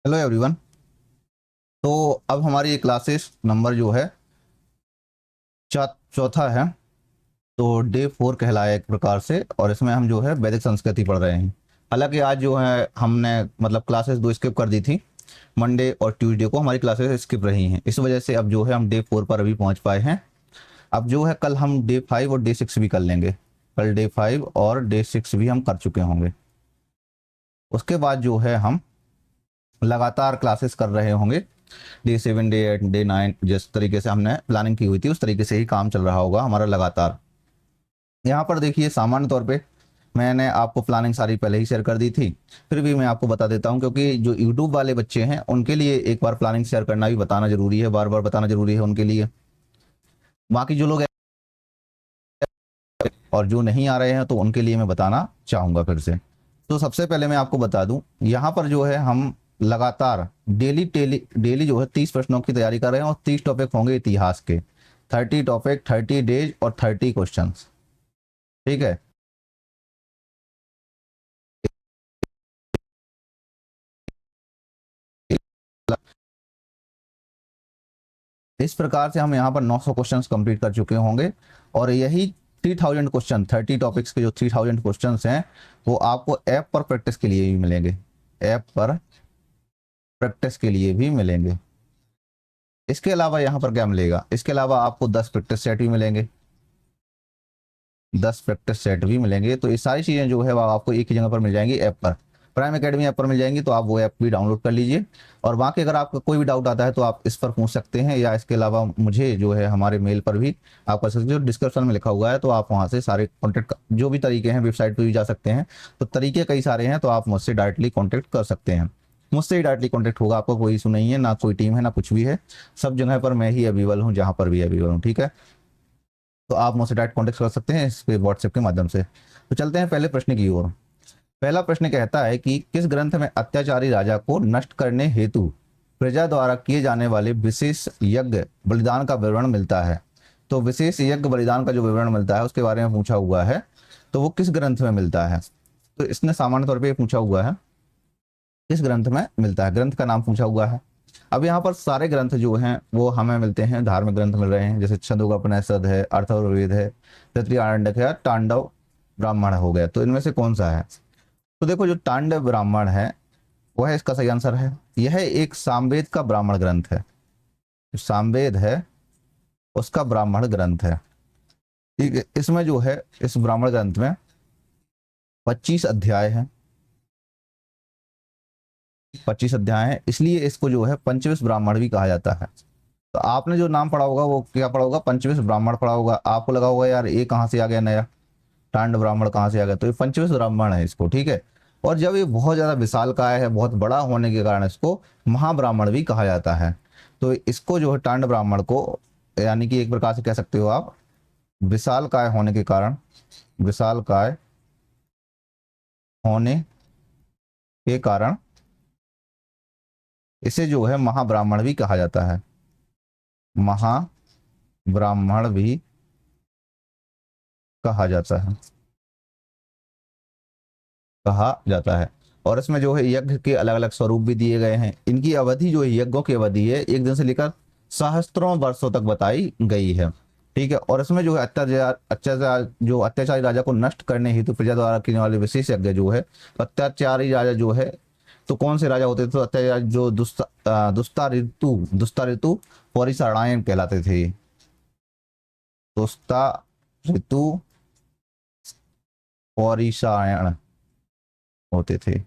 Hello everyone. तो अब हमारी क्लासेस नंबर जो है चौथा है। तो डे 4 कहलाया एक प्रकार से, और इसमें हम जो है वैदिक संस्कृति पढ़ रहे हैं। हालांकि आज जो है हमने मतलब क्लासेस दो स्किप कर दी थी। मंडे और ट्यूसडे को हमारी क्लासेस स्किप रही हैं, इस वजह से अब जो है हम डे 4 पर अभी पहुंच पाए हैं। अब जो है कल हम डे 5 और डे 6 भी कर लेंगे। कल डे 5 और डे 6 भी हम कर चुके होंगे। उसके बाद जो है हम लगातार क्लासेस कर रहे होंगे। डे 7 डे 8 डे 9 जिस तरीके से हमने प्लानिंग की हुई थी उस तरीके से ही काम चल रहा होगा हमारा लगातार। यहाँ पर देखिए, सामान्य तौर पे मैंने आपको प्लानिंग सारी पहले ही शेयर कर दी थी, फिर भी मैं आपको बता देता हूँ क्योंकि जो यूट्यूब वाले बच्चे हैं उनके लिए एक बार प्लानिंग शेयर करना भी बताना जरूरी है, बार बार बताना जरूरी है उनके लिए। बाकी जो लोग और जो नहीं आ रहे हैं तो उनके लिए मैं बताना चाहूँगा फिर से। तो सबसे पहले मैं आपको बता दूं, यहाँ पर जो है हम लगातार डेली डेली डेली जो है 30 प्रश्नों की तैयारी कर रहे हैं और 30 टॉपिक होंगे इतिहास के। 30 टॉपिक, 30 डेज और 30 क्वेश्चंस। ठीक है। इस प्रकार से हम यहाँ पर 900 क्वेश्चंस कंप्लीट कर चुके होंगे। और यही 3000 क्वेश्चन, 30 टॉपिक्स के जो 3000 क्वेश्चंस हैं वो आपको ऐप पर प्रैक्टिस के लिए भी मिलेंगे। ऐप पर प्रैक्टिस के लिए भी मिलेंगे। इसके अलावा यहाँ पर क्या मिलेगा, इसके अलावा आपको 10 प्रैक्टिस सेट भी मिलेंगे। 10 प्रैक्टिस सेट भी मिलेंगे। तो ये सारी चीज़ें जो है वो आपको एक ही जगह पर मिल जाएंगी, ऐप पर। प्राइम एकेडमी ऐप पर मिल जाएंगी, तो आप वो ऐप भी डाउनलोड कर लीजिए। और बाकी अगर आपका कोई भी डाउट आता है तो आप इस पर पूछ सकते हैं, या इसके अलावा मुझे जो है हमारे मेल पर भी आप कर सकते हो। डिस्क्रिप्शन में लिखा हुआ है, तो आप वहाँ से सारे कॉन्टेक्ट जो भी तरीके हैं, वेबसाइट पर भी जा सकते हैं। तो तरीके कई सारे हैं, तो आप मुझसे डायरेक्टली कॉन्टेक्ट कर सकते हैं। मुझसे ही डायरेक्टली कॉन्टेक्ट होगा, आपको कोई इशू नहीं है, ना कोई टीम है ना कुछ भी है। सब जगह पर मैं ही अवेलेबल हूँ, जहाँ पर भी अवेलेबल हूँ। ठीक है। तो आप मुझसे डायरेक्ट कॉन्टेक्ट कर सकते हैं इस पे व्हाट्सएप के माध्यम से। तो चलते हैं पहले प्रश्न की ओर। पहला प्रश्न कहता है कि किस ग्रंथ में अत्याचारी राजा को नष्ट करने हेतु प्रजा द्वारा किए जाने वाले विशेष यज्ञ बलिदान का विवरण मिलता है। तो विशेष यज्ञ बलिदान का जो विवरण मिलता है उसके बारे में पूछा हुआ है। तो वो किस ग्रंथ में मिलता है। तो इसने सामान्य तौर पर पूछा हुआ है किस ग्रंथ में मिलता है, ग्रंथ का नाम पूछा हुआ है। अब यहाँ पर सारे ग्रंथ जो हैं वो हमें मिलते हैं, धार्मिक ग्रंथ मिल रहे हैं, जैसे छंदोग्योपनिषद है, अथर्ववेद है, तैत्तिरीय आरण्यक है, तांडव ब्राह्मण हो गया। तो इनमें से कौन सा है। तो देखो, जो तांडव ब्राह्मण है वह इसका सही आंसर है। यह एक सामवेद का ब्राह्मण ग्रंथ है। जो सामवेद है उसका ब्राह्मण ग्रंथ है। ठीक है। इसमें जो है इस ब्राह्मण ग्रंथ में 25 अध्याय हैं। 25 अध्याय हैं, इसलिए इसको जो है पंचविश ब्राह्मण भी कहा जाता है। तो आपने जो नाम पढ़ा होगा वो क्या पढ़ा होगा, पंचविश ब्राह्मण पढ़ा होगा। आपको लगा होगा यार ये कहाँ से आ गया नया, टांड ब्राह्मण कहाँ से आ गया। तो ये पंचविश ब्राह्मण है इसको। ठीक है। और जब ये बहुत ज्यादा विशालकाय है, बहुत बड़ा होने के कारण इसको महाब्राह्मण भी कहा जाता है। तो इसको जो है टांड ब्राह्मण को, यानी कि एक प्रकार से कह सकते हो आप, विशालकाय होने के कारण, विशालकाय होने के कारण इसे जो है महाब्राह्मण भी कहा जाता है। महाब्राह्मण भी कहा जाता है, कहा जाता है। और इसमें जो है यज्ञ के अलग अलग स्वरूप भी दिए गए हैं। इनकी अवधि जो है, यज्ञों की अवधि है, एक दिन से लेकर सहस्त्रों वर्षों तक बताई गई है। ठीक है। और इसमें जो है अत्याचारी राजा को नष्ट करने हेतु प्रजा द्वारा किए वाले विशेष यज्ञ जो है, तो अत्याचारी राजा जो है, तो कौन से राजा होते थे, तो अत्याचारी जो दुस्ता ऋतु पौरिसारायण कहलाते थे। दुस्ता ऋतु पौरिसायण होते थे,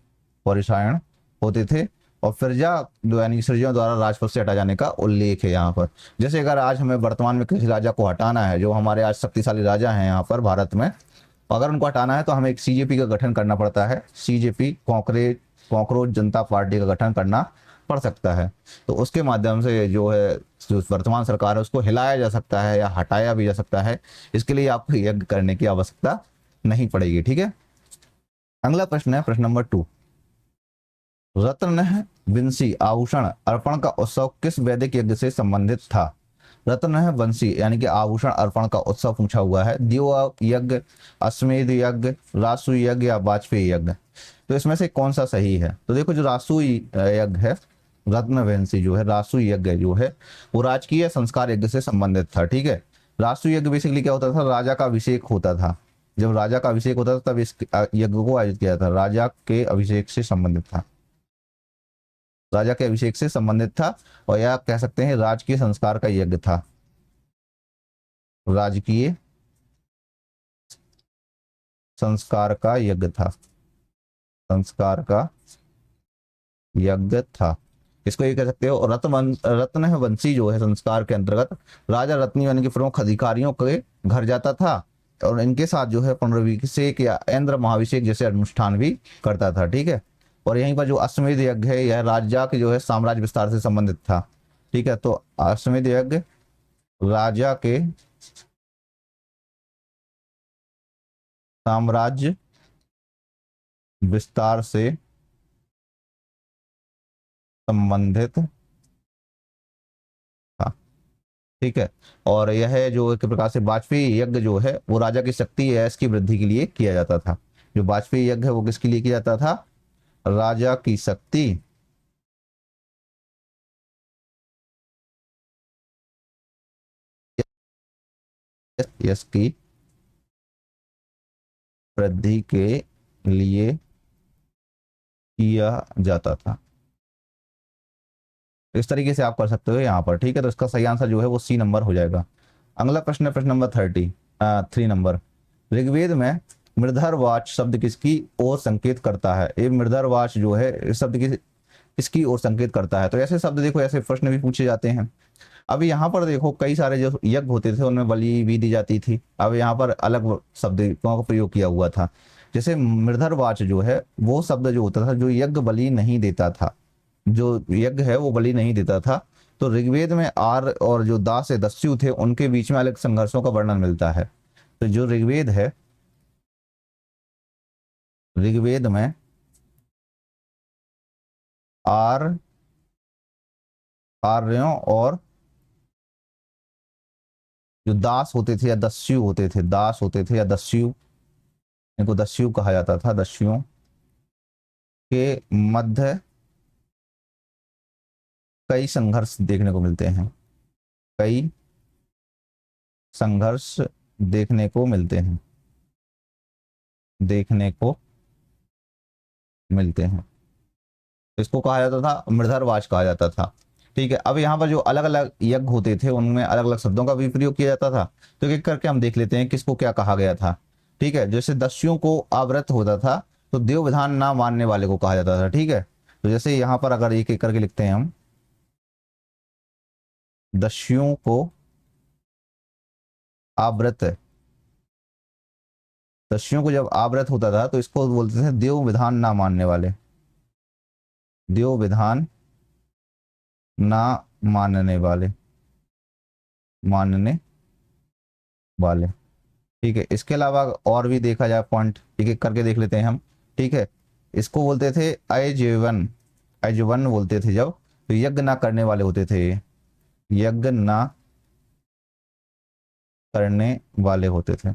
पौरिसायण होते थे। और फिरजा जो यानी सृजयों द्वारा राजपद से हटा जाने का उल्लेख है यहाँ पर। जैसे अगर आज हमें वर्तमान में किसी राजा को हटाना है, जो हमारे आज शक्तिशाली राजा हैं यहाँ पर भारत में, अगर उनको हटाना है तो हमें एक सीजेपी का गठन करना पड़ता है। सीजेपी, कॉकरोच जनता पार्टी का गठन करना पड़ सकता है। तो उसके माध्यम से जो है, जो वर्तमान सरकार है उसको हिलाया जा सकता है या हटाया भी जा सकता है। इसके लिए आपको यज्ञ करने की आवश्यकता नहीं पड़ेगी। ठीक है। अगला प्रश्न है प्रश्न नंबर 2। रत्न विंसी आभूषण अर्पण का उत्सव किस वैदिक यज्ञ से संबंधित था। रत्न है वंशी यानी कि आभूषण अर्पण का उत्सव पूछा हुआ है। दियो यज्ञ, अश्वमेध यज्ञ, रासु यज्ञ या वाजपेयी यज्ञ। तो इसमें से कौन सा सही है? तो देखो जो रासु यज्ञ है, रत्न वंशी जो है रासु यज्ञ जो है वो राजकीय संस्कार यज्ञ से संबंधित था। ठीक है, रासु यज्ञ बेसिकली क्या होता था? राजा का अभिषेक होता था। जब राजा का अभिषेक होता था तब इस यज्ञ को आयोजित किया था। राजा के अभिषेक से संबंधित था, राजा के अभिषेक से संबंधित था, और यह कह सकते हैं राजकीय संस्कार का यज्ञ था। राजकीय संस्कार का यज्ञ था, संस्कार का यज्ञ था। इसको ये कह सकते हो। रत्न है वंशी जो है संस्कार के अंतर्गत राजा रत्नी यानी कि प्रमुख अधिकारियों के घर जाता था और इनके साथ जो है पुनर्विषेक या इंद्र महाभिषेक जैसे अनुष्ठान भी करता था। ठीक है, और यहीं पर जो अश्वमेध यज्ञ है यह राजा के जो है साम्राज्य विस्तार से संबंधित था। ठीक है, तो अश्वमेध यज्ञ राजा के साम्राज्य विस्तार से संबंधित था। ठीक है, और यह जो एक प्रकार से वाजपेयी यज्ञ जो है वो राजा की शक्ति या यश की वृद्धि के लिए किया जाता था। जो वाजपेयी यज्ञ है वो किसके लिए किया जाता था? राजा की शक्ति यश की वृद्धि के लिए किया जाता था। इस तरीके से आप कर सकते हो यहाँ पर। ठीक है, तो इसका सही आंसर जो है वो सी नंबर हो जाएगा। अगला प्रश्न है प्रश्न नंबर 3 नंबर। ऋग्वेद में मृधर्वाच शब्द किसकी ओर संकेत करता है? ये मृधर्वाच जो है इस शब्द की किसकी ओर संकेत करता है? तो ऐसे शब्द देखो, ऐसे प्रश्न भी पूछे जाते हैं। अब यहाँ पर देखो कई सारे जो यज्ञ होते थे उनमें बलि भी दी जाती थी। अब यहाँ पर अलग शब्द का प्रयोग किया हुआ था। जैसे मृधर्वाच जो है वो शब्द जो होता था जो यज्ञ बलि नहीं देता था, जो यज्ञ है वो बलि नहीं देता था। तो ऋग्वेद में आर और जो दास है दस्यु थे उनके बीच में अलग संघर्षों का वर्णन मिलता है। तो जो ऋग्वेद है, ऋग्वेद में आर आर्यों और जो दास होते थे या दस्यु होते थे, दास होते थे या दस्यु, इनको दस्यु कहा जाता था, दस्युओं के मध्य कई संघर्ष देखने को मिलते हैं, कई संघर्ष देखने को मिलते हैं, देखने को मिलते हैं। इसको कहा जाता था मृधर्वाच कहा जाता था। ठीक है, अब यहाँ पर जो अलग अलग यज्ञ होते थे उनमें अलग अलग शब्दों का भी प्रयोग किया जाता था। तो एक करके हम देख लेते हैं किसको क्या कहा गया था। ठीक है, जैसे दस्युओं को आवृत होता था तो देव विधान ना मानने वाले को कहा जाता था। ठीक है, तो जैसे यहाँ पर अगर एक एक करके लिखते हैं हम, दस्युओं को आवृत, दस्युओं को जब आवृत होता था तो इसको बोलते थे देव विधान ना मानने वाले, देव विधान ना मानने वाले, मानने वाले। ठीक है, इसके अलावा और भी देखा जाए पॉइंट, एक एक करके देख लेते हैं हम। ठीक है, इसको बोलते थे अयजवन, अयजवन बोलते थे जब, तो यज्ञ ना करने वाले होते थे, यज्ञ ना करने वाले होते थे।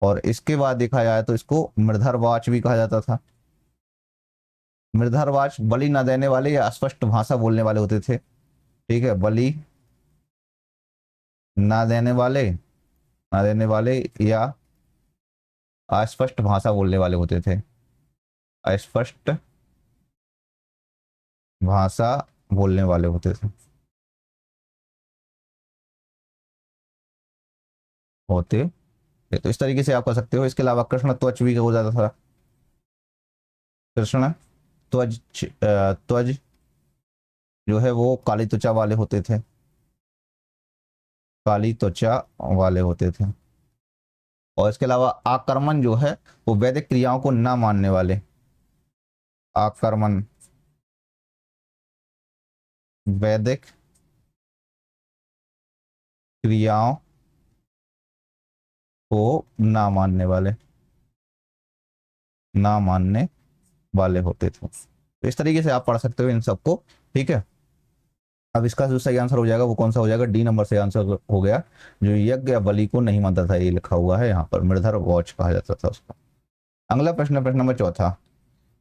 और इसके बाद देखा जाए तो इसको मृधर्वाच भी कहा जाता था। मृधर्वाच बलि ना देने वाले या अस्पष्ट भाषा बोलने वाले होते थे। ठीक है, बलि ना देने वाले, ना देने वाले या अस्पष्ट भाषा बोलने वाले होते थे, अस्पष्ट भाषा बोलने वाले होते थे, होते थे। तो इस तरीके से आप कर सकते हो। इसके अलावा कृष्ण त्वच भी हो जाता था, कृष्ण त्वच, त्वच जो है वो काली त्वचा वाले होते थे, काली त्वचा वाले होते थे। और इसके अलावा आक्रमण जो है वो वैदिक क्रियाओं को ना मानने वाले, आक्रमण वैदिक क्रियाओं को ना मानने वाले, ना मानने वाले होते थे। तो इस तरीके से आप पढ़ सकते हो इन सबको। ठीक है, अब इसका जो सही आंसर हो जाएगा वो कौन सा हो जाएगा, डी नंबर से आंसर हो गया। जो यज्ञ या बलि को नहीं मानता था, ये लिखा हुआ है यहाँ पर, मृधर वॉच कहा जाता था उसको। अगला प्रश्न, प्रश्न नंबर चौथा,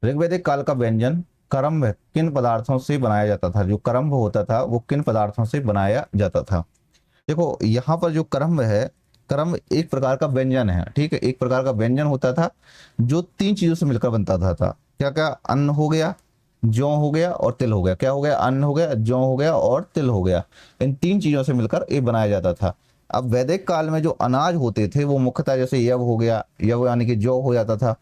ऋग्वैदिक काल का व्यंजन करम्ब किन पदार्थों से बनाया जाता था? जो करम्ब होता था वो किन पदार्थों से बनाया जाता था? देखो यहाँ पर जो करम्ब है, करम्ब एक प्रकार का व्यंजन है, ठीक है, एक प्रकार का व्यंजन होता था जो 3 चीजों से मिलकर बनता था। क्या क्या? अन्न हो गया, जौ हो गया और तिल हो गया। क्या हो गया? अन्न हो गया, जौ हो गया और तिल हो गया। इन 3 चीजों से मिलकर ये बनाया जाता था। अब वैदिक काल में जो अनाज होते थे वो मुख्यतः जैसे यव हो गया, यव यानी कि जौ हो जाता था,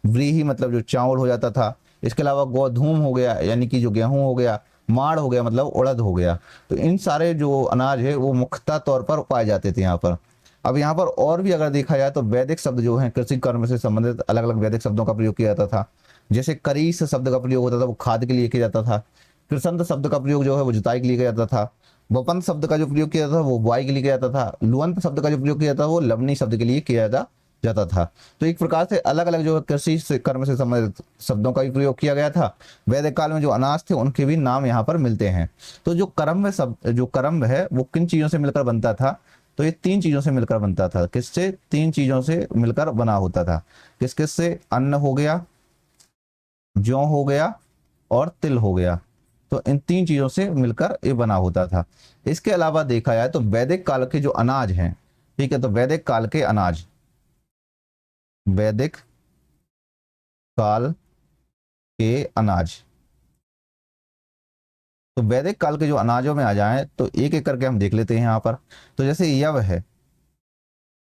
व्रीहि मतलब जो चावल हो जाता था, इसके अलावा गोधूम हो गया यानी कि जो गेहूं हो गया, माड़ हो गया मतलब उड़द हो गया। तो इन सारे जो अनाज है वो मुख्यतः तौर पर पाए जाते थे यहाँ पर। अब यहाँ पर और भी अगर देखा जाए तो वैदिक शब्द जो है कृषि कर्म से संबंधित अलग अलग वैदिक शब्दों का प्रयोग किया जाता था। जैसे करीस शब्द का प्रयोग होता था वो खाद के लिए किया जाता था। कृषंत शब्द का प्रयोग जो है वो जुताई के लिए किया जाता था। वपंत शब्द का जो प्रयोग किया जाता था वो बुआई के लिए किया जाता था। लुअंत शब्द का जो प्रयोग किया जाता था वो लवनी शब्द के लिए किया जाता था। तो एक प्रकार से अलग अलग जो कृषि से कर्म से संबंधित शब्दों का भी प्रयोग किया गया था। वैदिक काल में जो अनाज थे उनके भी नाम यहाँ पर मिलते हैं। तो जो कर्म जो कर्म है वो किन चीजों से मिलकर बनता था? तो ये 3 चीजों से मिलकर बनता था। किससे? 3 चीजों से मिलकर बना होता था। किस किस से? अन्न हो गया, जौ हो गया और तिल हो गया। तो इन 3 चीजों से मिलकर ये बना होता था। इसके अलावा देखा जाए तो वैदिक काल के जो अनाज हैं, ठीक है, तो वैदिक काल के अनाज, वैदिक काल के अनाज, तो वैदिक काल के जो अनाजों में आ जाएं तो एक एक करके हम देख लेते हैं यहाँ पर। तो जैसे यव है,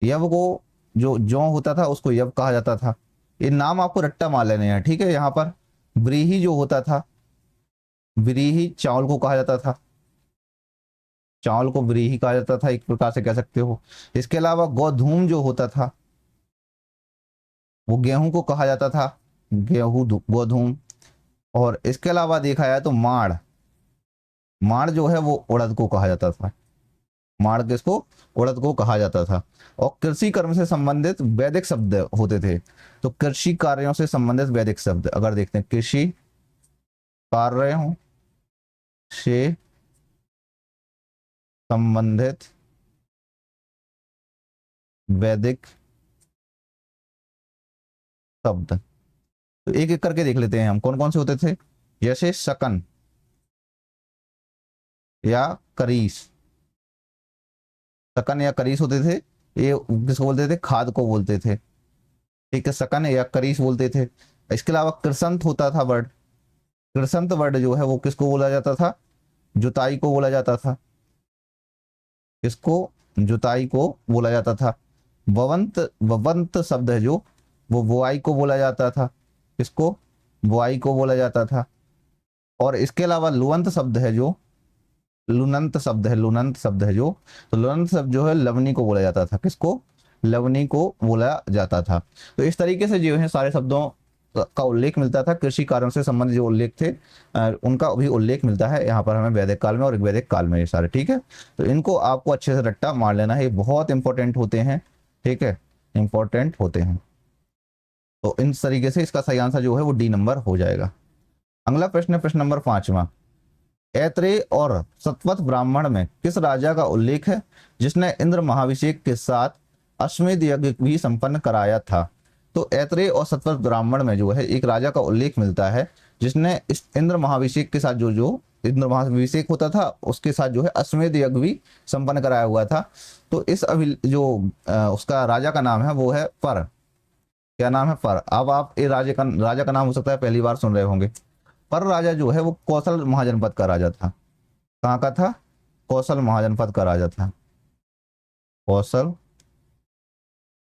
यव को जो जौ होता था उसको यव कहा जाता था। ये नाम आपको रट्टा मार लेने हैं, ठीक है। यहाँ पर व्रीहि जो होता था, व्रीहि चावल को कहा जाता था, चावल को व्रीहि कहा जाता था, एक प्रकार से कह सकते हो। इसके अलावा गोधूम जो होता था वो गेहूं को कहा जाता था, गेहूं गोधूम। और इसके अलावा देखा जाए तो माड़, माड़ जो है वो उड़द को कहा जाता था, माड़ किसको? उड़द को कहा जाता था। और कृषि कर्म से संबंधित वैदिक शब्द होते थे। तो कृषि कार्यों से संबंधित वैदिक शब्द अगर देखते हैं, कृषि कार्यों से संबंधित वैदिक शब्द, तो एक एक करके देख लेते हैं हम कौन कौन से होते थे। जैसे शकन या करीस, शकन या करीस होते थे, ये किसको बोलते थे? खाद को बोलते थे, ठीक है, शकन या करीस बोलते थे। इसके अलावा कृषंत होता था वर्ड, कृषंत वर्ड जो है वो किसको बोला जाता था? जुताई को बोला जाता था, किसको? जुताई को बोला जाता था। ववंत, ववंत शब्द है जो, वो बुआई को बोला जाता था, किसको? बुआई को बोला जाता था। और इसके अलावा लुअंत शब्द है जो, लुनंत शब्द है, लुनंत शब्द है जो, तो लुनंत शब्द जो है लवनी को बोला जाता था, किसको? लवनी को बोला जाता था। तो इस तरीके से जो है सारे शब्दों का उल्लेख मिलता था। कृषि कार्यों से संबंधित जो उल्लेख थे उनका भी उल्लेख मिलता है यहाँ पर हमें वैदिक काल में और ऋग्वैदिक काल में, ये सारे, ठीक है। तो इनको आपको अच्छे से रट्टा मार लेना है, ये बहुत इंपॉर्टेंट होते हैं, ठीक है, इंपॉर्टेंट होते हैं। तो इन तरीके से इसका सही आंसर जो है वो डी नंबर हो जाएगा। अगला प्रश्न है प्रश्न नंबर 5वां, ऐत्रेय और सतवत ब्राह्मण में किस राजा का उल्लेख है जिसने इंद्र महाभिषेक के साथ अश्वमेध यज्ञ भी संपन्न कराया था? तो ऐत्रेय और सतवत ब्राह्मण में जो है एक राजा का उल्लेख मिलता है जिसने इस इंद्र महाभिषेक के साथ जो जो इंद्र महाभिषेक होता था उसके साथ जो है अश्वमेध यज्ञ भी संपन्न कराया हुआ था। तो इस जो उसका राजा का नाम है वो है पर। क्या नाम है? पर। अब आप ये राजा का नाम हो सकता है पहली बार सुन रहे होंगे। पर राजा जो है वो कौशल महाजनपद का राजा था। कहाँ का था? कौशल महाजनपद का राजा था, कौशल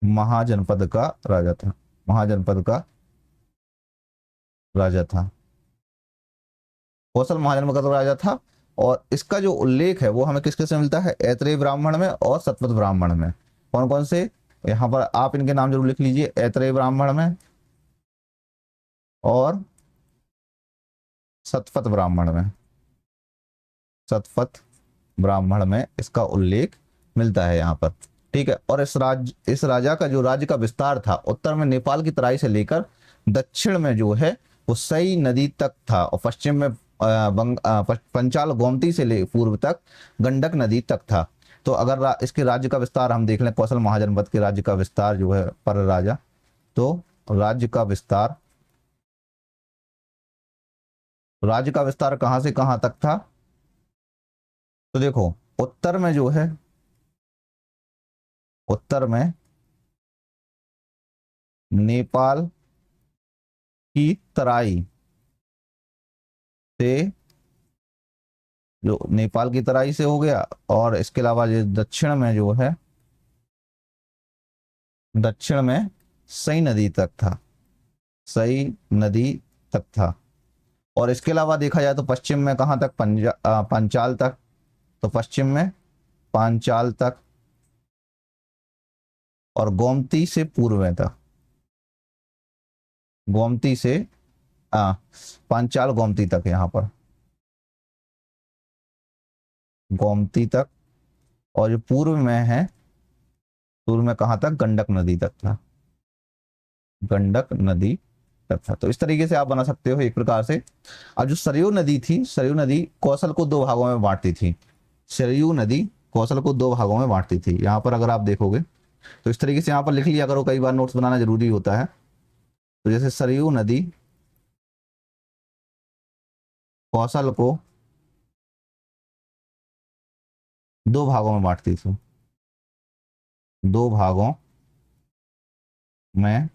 महाजनपद का राजा था, महाजनपद का राजा था, कौशल महाजनपद का राजा था। और इसका जो उल्लेख है वो हमें किसके से मिलता है? ऐत्रेय ब्राह्मण में और सतवत ब्राह्मण में। कौन कौन से? यहाँ पर आप इनके नाम जरूर लिख लीजिए, ऐत्रेय ब्राह्मण में और सतवत ब्राह्मण में, सतवत ब्राह्मण में इसका उल्लेख मिलता है यहाँ पर, ठीक है। और इस राजा का जो राज्य का विस्तार था उत्तर में नेपाल की तराई से लेकर दक्षिण में जो है वो सई नदी तक था और पश्चिम में पंचाल गोमती से ले पूर्व तक गंडक नदी तक था। तो अगर इसके राज्य का विस्तार हम देख लें, कौशल महाजनपद के राज्य का विस्तार जो है पर राजा, तो राज्य का विस्तार, राज्य का विस्तार कहां से कहां तक था? तो देखो, उत्तर में जो है, उत्तर में नेपाल की तराई से, जो नेपाल की तराई से हो गया, और इसके अलावा ये दक्षिण में जो है, दक्षिण में सई नदी तक था, सई नदी तक था। और इसके अलावा देखा जाए तो पश्चिम में कहां तक? पंचाल तक। तो पश्चिम में पांचाल तक, और गोमती से पूर्व में तक, गोमती से आ, पांचाल गोमती तक, यहां पर गोमती तक। और जो पूर्व में है, पूर्व में कहां तक? गंडक नदी तक था, गंडक नदी तक था। तो इस तरीके से आप बना सकते हो एक प्रकार से। अब जो सरयू नदी थी, सरयू नदी कौशल को दो भागों में बांटती थी, सरयू नदी कौशल को दो भागों में बांटती थी। यहाँ पर अगर आप देखोगे तो इस तरीके से यहाँ पर लिख लिया करो, कई बार नोट्स बनाना जरूरी होता है। तो जैसे सरयू नदी कौशल को दो भागों में बांटती थी, दो भागों में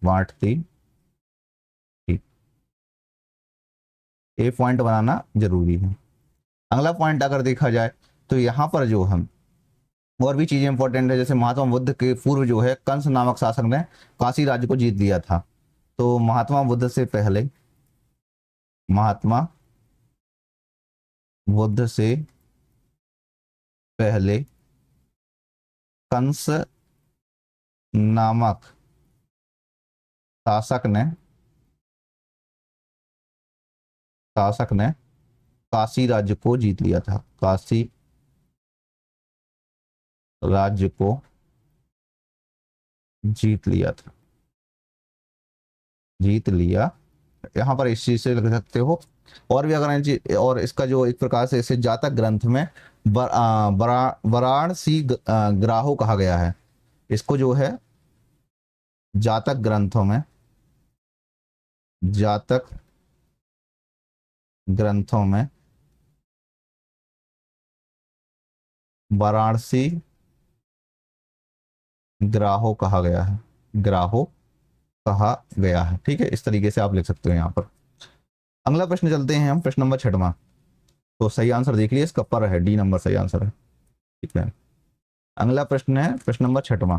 बांटती थी। ये पॉइंट बनाना जरूरी है। अगला पॉइंट अगर देखा जाए तो यहाँ पर जो हम और भी चीजें इंपॉर्टेंट है, जैसे महात्मा बुद्ध के पूर्व जो है कंस नामक शासक ने काशी राज्य को जीत लिया था। तो महात्मा बुद्ध से पहले, महात्मा बुद्ध से पहले कंस नामक शासक ने, शासक ने काशी राज्य को जीत लिया था, काशी राज्य को जीत लिया था, जीत लिया। यहाँ पर इस चीज से लिख सकते हो। और भी अगर और इसका जो एक प्रकार से इसे जातक ग्रंथ में वाराणसी ग्राहो कहा गया है। इसको जो है जातक ग्रंथों में, जातक ग्रंथों में वाराणसी ग्राहो कहा गया है, ग्राहो कहा गया है। ठीक है, इस तरीके से आप लिख सकते हो यहाँ पर। अगला प्रश्न चलते हैं हम, प्रश्न नंबर 6वां। तो सही आंसर देख लिया, इसका पर है, डी नंबर सही आंसर है। ठीक है, अगला प्रश्न है प्रश्न नंबर 6वां।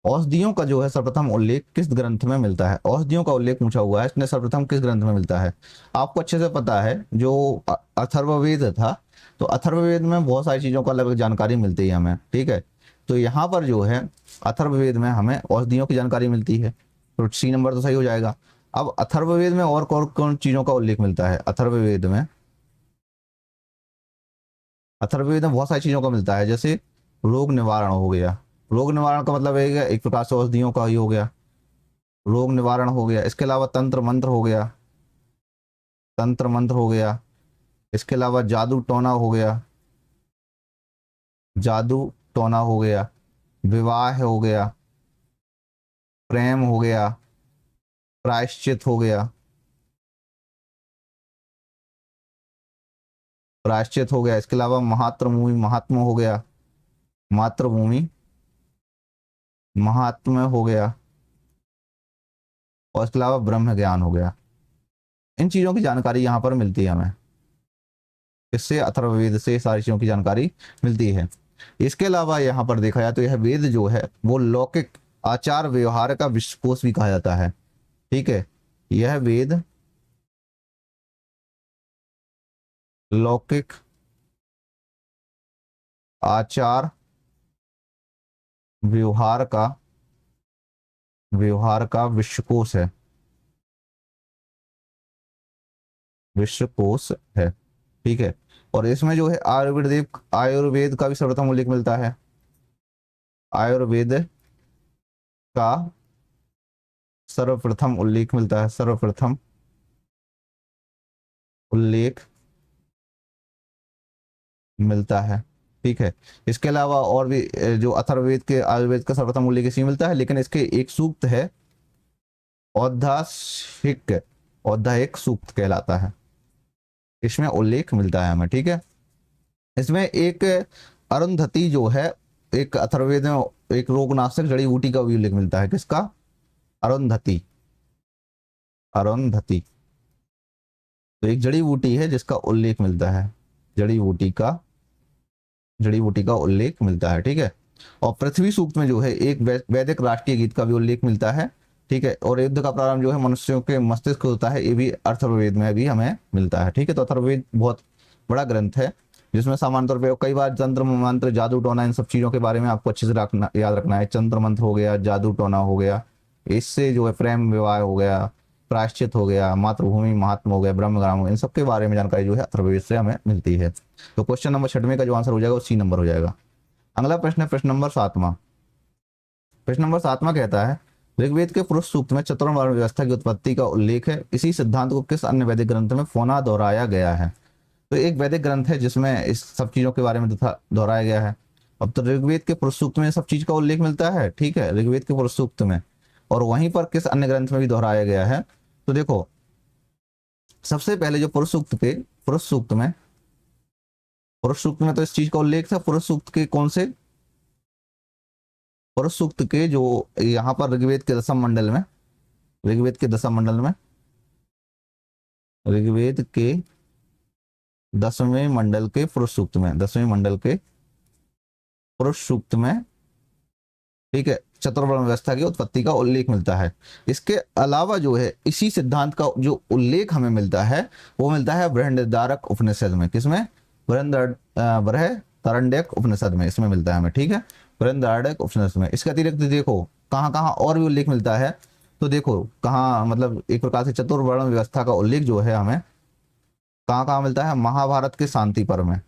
औषधियों का जो है सर्वप्रथम उल्लेख किस ग्रंथ में मिलता है? औषधियों का उल्लेख पूछा हुआ है, इसने सर्वप्रथम किस ग्रंथ में मिलता है? आपको अच्छे से पता है, जो अथर्ववेद था, तो अथर्ववेद में बहुत सारी चीजों का अलग जानकारी मिलती है हमें। ठीक है, तो यहाँ पर जो है अथर्ववेद में हमें औषधियों की जानकारी मिलती है, तो सी नंबर तो सही हो जाएगा। अब अथर्ववेद में और कौन कौन चीजों का उल्लेख मिलता है? अथर्ववेद में, अथर्ववेद में बहुत सारी चीजों का मिलता है, जैसे रोग निवारण हो गया। रोग निवारण का मतलब है एक प्रकार से औषधियों का ही हो गया, रोग निवारण हो गया। इसके अलावा तंत्र मंत्र हो गया, तंत्र मंत्र हो गया। इसके अलावा जादू टोना हो गया, जादू टोना हो गया। विवाह हो गया, प्रेम हो गया, प्रायश्चित हो गया, प्रायश्चित हो गया। इसके अलावा महात्मभूमि महात्मा हो गया, मातृभूमि महात्म्य हो गया। और इसके अलावा ब्रह्म ज्ञान हो गया। इन चीजों की जानकारी यहाँ पर मिलती है हमें, इससे अथर्ववेद से सारी चीजों की जानकारी मिलती है। इसके अलावा यहाँ पर देखा जाए तो यह वेद जो है वो लौकिक आचार व्यवहार का विश्वकोश भी कहा जाता है। ठीक है, यह वेद लौकिक आचार व्यवहार का, व्यवहार का विश्वकोश है, विश्वकोश है। ठीक है, और इसमें जो है आयुर्वेद, आयुर्वेद का भी सर्वप्रथम उल्लेख मिलता है, आयुर्वेद का सर्वप्रथम उल्लेख मिलता है, सर्वप्रथम उल्लेख मिलता है। ठीक है, इसके अलावा और भी जो अथर्ववेद के आयुर्वेद का सर्वप्रथम उल्लेख इसी मिलता है, लेकिन इसके एक सूक्त है औद्धाशिक, औद्धायक सूक्त कहलाता है, इसमें उल्लेख मिलता है हमें। ठीक है, इसमें एक अरुंधति जो है, एक अथर्ववेद में एक रोगनाशक जड़ी बूटी का भी उल्लेख मिलता है। किसका? अरुंधति, अरुंधति तो एक जड़ी बूटी है जिसका उल्लेख मिलता है, जड़ी बूटी का, जड़ी बूटी का उल्लेख मिलता है। ठीक है, और पृथ्वी सूक्त में जो है एक वैदिक राष्ट्रीय गीत का भी उल्लेख मिलता है। ठीक है, और युद्ध का प्रारंभ जो है मनुष्यों के मस्तिष्क होता है, ये भी अथर्ववेद में भी हमें मिलता है। ठीक है, तो अथर्ववेद बहुत बड़ा ग्रंथ है जिसमें सामान्य तौर पर कई बार तंत्र मंत्र जादू टोना इन सब चीजों के बारे में आपको अच्छे से रखना, याद रखना है। तंत्र मंत्र हो गया, जादू टोना हो गया, इससे जो है प्रेम विवाह हो गया, प्रायश्चित हो गया, मातृभूमि महात्मा हो गया, ब्रह्मग्राम हो गया, इन सबके बारे में जानकारी जो है अथर्ववेद से हमें मिलती है। तो क्वेश्चन नंबर 6 का जो आंसर हो जाएगा वो सी नंबर हो जाएगा। अगला प्रश्न है प्रश्न नंबर 7। प्रश्न नंबर 7 कहता है ऋग्वेद के पुरुष सूक्त में चतुर्वर्ण वर्ण व्यवस्था की उत्पत्ति का उल्लेख है, इसी सिद्धांत को किस अन्य वैदिक ग्रंथ में पुनः दोहराया गया है? तो एक वैदिक ग्रंथ है जिसमें इस सब चीजों के बारे में दोहराया गया है। अब तो ऋग्वेद के पुरुष सूक्त में सब चीज का उल्लेख मिलता है। ठीक है, ऋग्वेद के पुरुष सूक्त में, और वहीं पर किस अन्य ग्रंथ में भी दोहराया गया है? तो देखो, सबसे पहले जो पुरुष सूक्त के पुरुष सूक्त में, पुरुष सूक्त में तो इस चीज का उल्लेख था। पुरुष सूक्त के कौन से? पुरुष सूक्त के जो यहाँ पर ऋग्वेद के दशम मंडल में, ऋग्वेद के दशम मंडल में, ऋग्वेद के 10वें मंडल के पुरुष सूक्त में, 10वें मंडल के पुरुष सूक्त में, ठीक है, चतुर्वर्ण व्यवस्था की उत्पत्ति का उल्लेख मिलता है। इसके अलावा जो है इसी सिद्धांत का जो उल्लेख हमें मिलता है वो मिलता है बृहदारण्यक उपनिषद में। किसमें? बृहदारण्यक उपनिषद में, इसमें मिलता है हमें। ठीक है, बृहदारण्यक उपनिषद में। इसके अतिरिक्त देखो कहाँ कहाँ और भी उल्लेख मिलता है। तो देखो कहाँ, मतलब एक प्रकार से चतुर्वर्ण व्यवस्था का उल्लेख जो है हमें कहाँ कहाँ मिलता है? महाभारत के शांति पर्व में,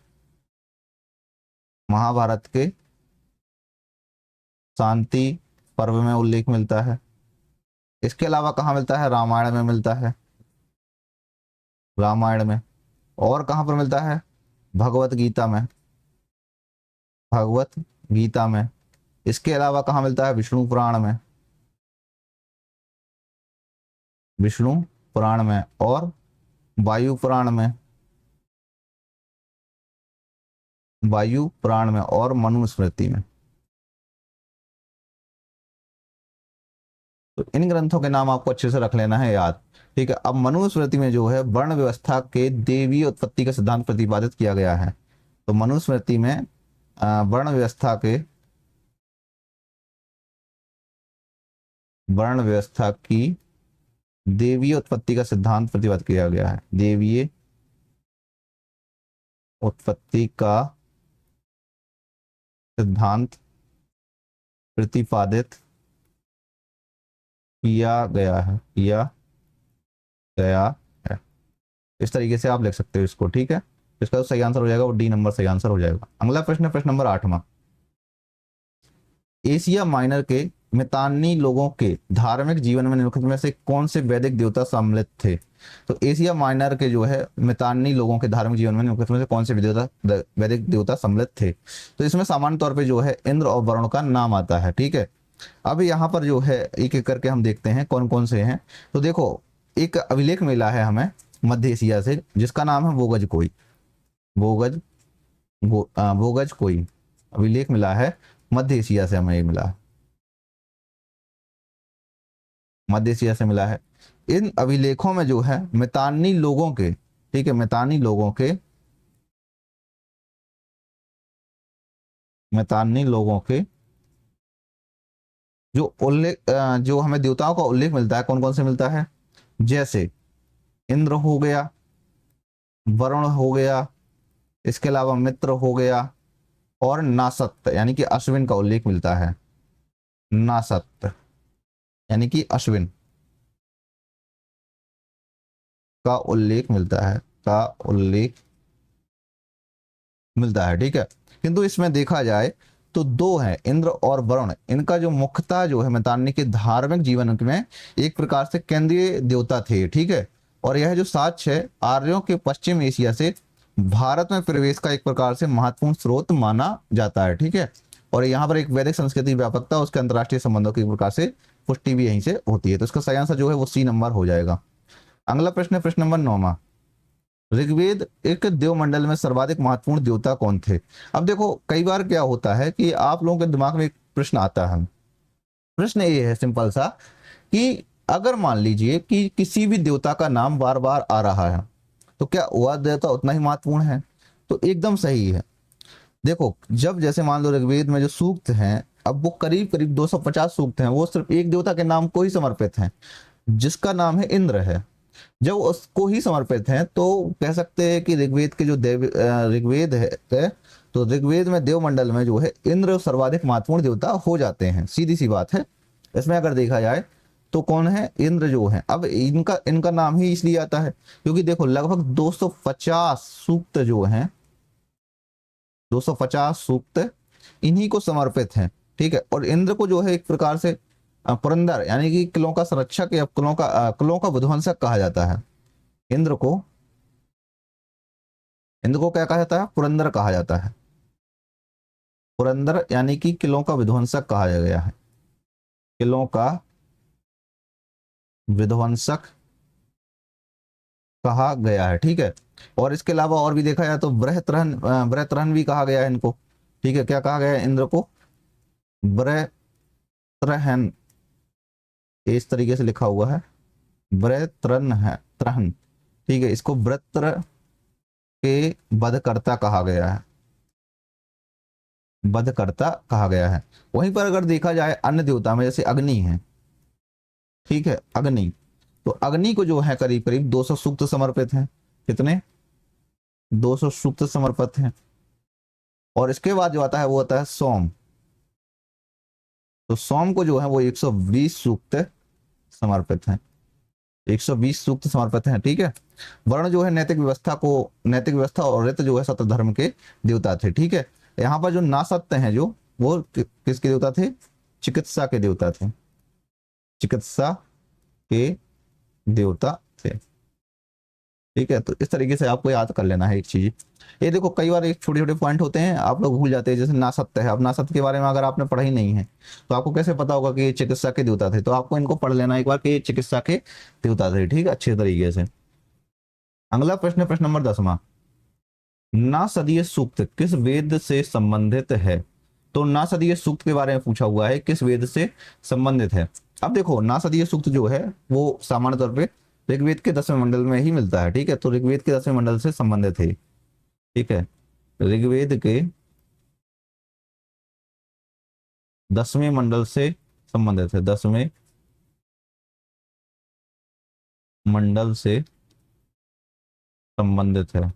महाभारत के शांति पर्व में उल्लेख मिलता है। इसके अलावा कहाँ मिलता है? रामायण में मिलता है, रामायण में। और कहाँ पर मिलता है? भगवत गीता में, भगवत गीता में। इसके अलावा कहाँ मिलता है? विष्णु पुराण में, विष्णु पुराण में, और वायु पुराण में, वायु पुराण में, और मनुस्मृति में। तो इन ग्रंथों के नाम आपको अच्छे से रख लेना है याद। ठीक है, अब मनुस्मृति में जो है वर्ण व्यवस्था के देवीय उत्पत्ति का सिद्धांत प्रतिपादित किया गया है। तो मनुस्मृति में वर्ण व्यवस्था के, वर्ण व्यवस्था की देवीय उत्पत्ति का सिद्धांत प्रतिपादित किया गया है, देवीय उत्पत्ति का सिद्धांत प्रतिपादित किया गया है, किया गया है। इस तरीके से आप लिख सकते हो इसको। ठीक है, इसका जो सही आंसर हो जाएगा वो डी नंबर सही आंसर हो जाएगा। अगला प्रश्न है प्रश्न नंबर 8। एशिया माइनर के मितान्नी लोगों के धार्मिक जीवन में निम्नलिखित में से कौन से वैदिक देवता सम्मिलित थे? तो एशिया माइनर के जो है मितान्नी लोगों के धार्मिक जीवन में निम्नलिखित में से कौन से वैदिक देवता सम्मिलित थे? तो इसमें सामान्य तौर पे जो है इंद्र और वरुण का नाम आता है। ठीक है, अब यहाँ पर जो है एक एक करके हम देखते हैं कौन कौन से हैं। तो देखो एक अभिलेख मिला है हमें मध्य एशिया से जिसका नाम है बोगज कोई, बोगज कोई अभिलेख मिला है मध्य एशिया से, हमें ये मिला है, मध्य एशिया से मिला है। इन अभिलेखों में जो है मितान्नी लोगों के, ठीक है, मितान्नी लोगों के, मितान्नी लोगों के जो उल्लेख, जो हमें देवताओं का उल्लेख मिलता है, कौन कौन से मिलता है? जैसे इंद्र हो गया, वरुण हो गया, इसके अलावा मित्र हो गया, और नासत यानी कि अश्विन का उल्लेख मिलता है। नासत यानी कि अश्विन का उल्लेख मिलता है, का उल्लेख मिलता है। ठीक है, किंतु इसमें देखा जाए तो दो हैं, इंद्र और वरुण। इनका जो मुख्यतः जो है मितान्नी के धार्मिक जीवन में एक प्रकार से केंद्रीय देवता थे। ठीक है, और यह जो साक्ष्य है आर्यों के पश्चिम एशिया से भारत में प्रवेश का एक प्रकार से महत्वपूर्ण स्रोत माना जाता है। ठीक है, और यहाँ पर एक वैदिक संस्कृति व्यापकता उसके अंतर्राष्ट्रीय संबंधों की एक प्रकार से पुष्टि भी यहीं से होती है। तो इसका सही आंसर जो है वो सी नंबर हो जाएगा। अगला प्रश्न है प्रश्न नंबर 9। ऋग्वेद एक देवमंडल में सर्वाधिक महत्वपूर्ण देवता कौन थे? अब देखो कई बार क्या होता है कि आप लोगों के दिमाग में एक प्रश्न आता है। प्रश्न ये है सिंपल सा कि अगर मान लीजिए कि किसी भी देवता का नाम बार बार आ रहा है तो क्या वह देवता उतना ही महत्वपूर्ण है? तो एकदम सही है। देखो जब जैसे मान लो ऋग्वेद में जो सूक्त हैं, अब वो करीब करीब 250 सूक्त हैं, वो सिर्फ एक देवता के नाम को ही समर्पित हैं, जिसका नाम है इंद्र है। जब उसको ही समर्पित हैं तो कह सकते हैं कि ऋग्वेद के जो ऋग्वेद है, तो ऋग्वेद में देवमंडल में जो है इंद्र सर्वाधिक महत्वपूर्ण देवता हो जाते हैं, सीधी सी बात है। इसमें अगर देखा जाए तो कौन है? इंद्र जो है। अब इनका इनका नाम ही इसलिए आता है क्योंकि देखो लगभग 250 सूक्त जो हैं, 250 सूक्त इन्हीं को समर्पित हैं। ठीक है, और इंद्र को जो है एक प्रकार से पुरंदर यानी कि किलों का संरक्षक या किलों का विध्वंसक कहा जाता है। इंद्र को इंद्र को क्या कहा जाता है? पुरंदर कहा जाता है। पुरंदर यानी कि किलों का विध्वंसक कहा गया है, किलों का विध्वंसक कहा गया है। ठीक है, और इसके अलावा और भी देखा जाए तो बृहत्रहन भी कहा गया है इनको। ठीक है, क्या कहा गया है इंद्र को? बृहत्रहन, इस तरीके से लिखा हुआ है, बृहत्रहन है, त्रहन। ठीक है, इसको वृत्र के वधकर्ता कहा गया है, वधकर्ता कहा गया है। वहीं पर अगर देखा जाए अन्य देवता में जैसे अग्नि है, ठीक है, अग्नि, तो अग्नि को जो है करीब करीब 200 सूक्त समर्पित हैं। कितने? 200 सूक्त समर्पित हैं। और इसके बाद जो आता है वो आता है सोम, तो सोम को जो है वो 120 सूक्त समर्पित हैं, 120 सूक्त समर्पित हैं। ठीक है, वर्ण जो है नैतिक व्यवस्था और ऋत जो है सत्य धर्म के देवता थे। ठीक है, यहाँ पर जो नासत्य हैं जो वो किसके देवता थे? चिकित्सा के देवता थे, चिकित्सा के देवता थे। ठीक है, तो इस तरीके से आपको याद कर लेना है एक चीज। ये देखो कई बार एक छोटे छोटे पॉइंट होते हैं आप लोग भूल जाते हैं, जैसे नासत्य है। अब नासत्य के बारे में अगर आपने पढ़ा ही नहीं है तो आपको कैसे पता होगा कि ये चिकित्सा के देवता थे? तो आपको इनको पढ़ लेना एक बार कि ये चिकित्सा के देवता थे। ठीक है, अच्छे तरीके से। अगला प्रश्न, प्रश्न नंबर 10। नासदीय सूक्त किस वेद से संबंधित है? तो नासदीय सूक्त के बारे में पूछा हुआ है, किस वेद से संबंधित है। अब देखो नासदीय सूक्त जो है वो सामान्य तौर पे ऋग्वेद के 10वें मंडल में ही मिलता है। ठीक है, तो ऋग्वेद के 10वें मंडल से संबंधित है। ठीक है, ऋग्वेद के 10वें मंडल से संबंधित है, 10वें मंडल से संबंधित है।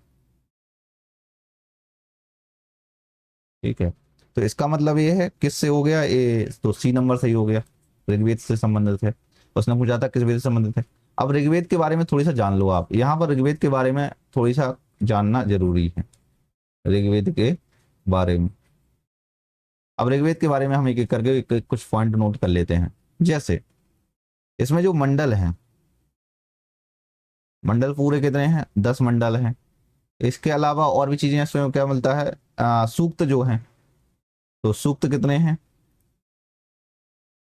ठीक है, तो इसका मतलब ये है किससे हो गया ये? तो सी नंबर सही हो गया, ऋग्वेद से संबंधित है। उसने पूछा था किस वेद से संबंधित है। अब ऋग्वेद के बारे में थोड़ी सा जान लो आप, यहाँ पर ऋग्वेद के बारे में थोड़ी सा जानना जरूरी है, ऋग्वेद के बारे में। अब ऋग्वेद के बारे में हम एक एक करके कुछ पॉइंट नोट कर लेते हैं। जैसे इसमें जो मंडल हैं, मंडल पूरे कितने हैं? 10 मंडल हैं। इसके अलावा और भी चीजें इसमें क्या मिलता है? सूक्त जो हैं, तो सूक्त कितने हैं?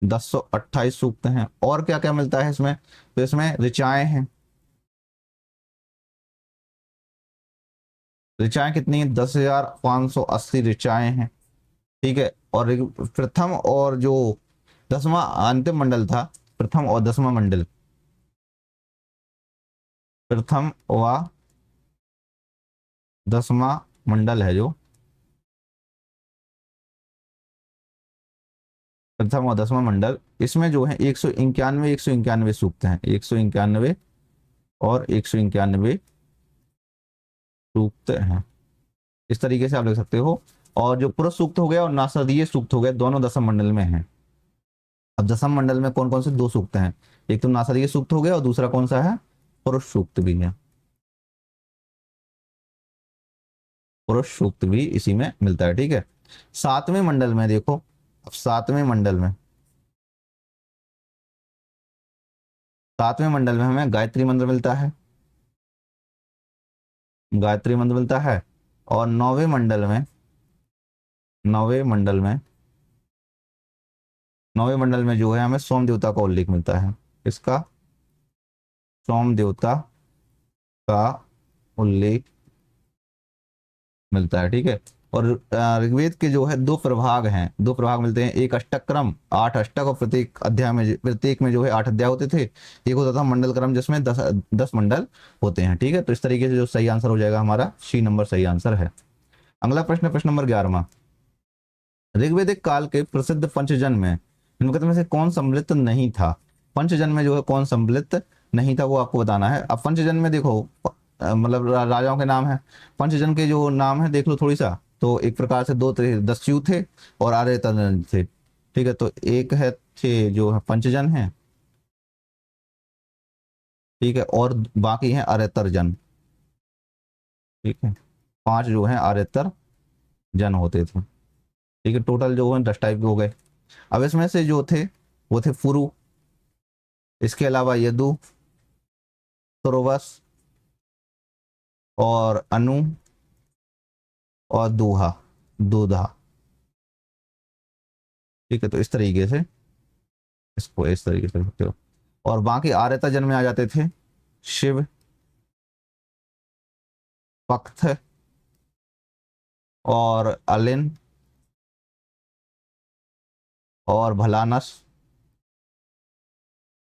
1028 सूक्त हैं। और क्या क्या मिलता है इसमें? तो इसमें ऋचाएं हैं, ऋचाएं कितनी है? 10,580 ऋचाएं हैं। ठीक है, और प्रथम और जो 10वां अंतिम मंडल था, प्रथम और 10वां मंडल, प्रथम व 10वां मंडल है जो, प्रथम और 10वां मंडल, इसमें जो है 191 सूक्त हैं, 191 और 191 सूक्त हैं। इस तरीके से आप लिख सकते हो। और जो पुरुष सूक्त हो गया और नासदीय सूक्त हो गया, दोनों 10वें मंडल में हैं। अब 10वें मंडल में कौन कौन से 2 सूक्त हैं? एक तो नासदीय सूक्त हो गया और दूसरा कौन सा है? पुरुष सूक्त भी है, पुरुष सूक्त भी इसी में मिलता है। ठीक है, 7वें मंडल में देखो, अब 7वें मंडल में हमें गायत्री मंत्र मिलता है। गायत्री मंत्र मिलता है। और नौवें मंडल में नौवें मंडल में जो है हमें सोम देवता का उल्लेख मिलता है। इसका सोम देवता का उल्लेख मिलता है, ठीक है। और ऋग्वेद के जो है दो प्रभाग हैं, दो प्रभाग मिलते हैं, एक अष्टक क्रम 8 अष्टक, और प्रत्येक में जो है 8 अध्याय होते थे। एक होता था मंडल क्रम जिसमें 10 मंडल होते हैं, ठीक है। तो इस तरीके से जो सही आंसर हो जाएगा हमारा सी नंबर सही आंसर है। अगला प्रश्न, प्रश्न नंबर 11वां, ऋग्वेदिक काल के प्रसिद्ध पंचजन में निम्नलिखित में से कौन सम्मिलित नहीं था? पंचजन में जो है कौन सम्मिलित नहीं था वो आपको बताना है। अब पंचजन में देखो मतलब राजाओं के नाम है। पंचजन के जो नाम है देख लो थोड़ी सा, तो एक प्रकार से दो थे, दस्यु थे और आर्यतन थे, ठीक है। तो एक है थे जो है पंचजन है, ठीक है, और बाकी है आर्यतर जन, ठीक है। 5 जो है आर्यतर जन होते थे, ठीक है। टोटल जो है 10 टाइप के हो गए। अब इसमें से जो थे वो थे पुरु, इसके अलावा यदु, तुर्वस और अनु और दूधा, ठीक है। तो इस तरीके से इसको इस तरीके से लिखते हो। और बाकी आर्यता जन में आ जाते थे शिव, पक्थ और अलिन और भलानस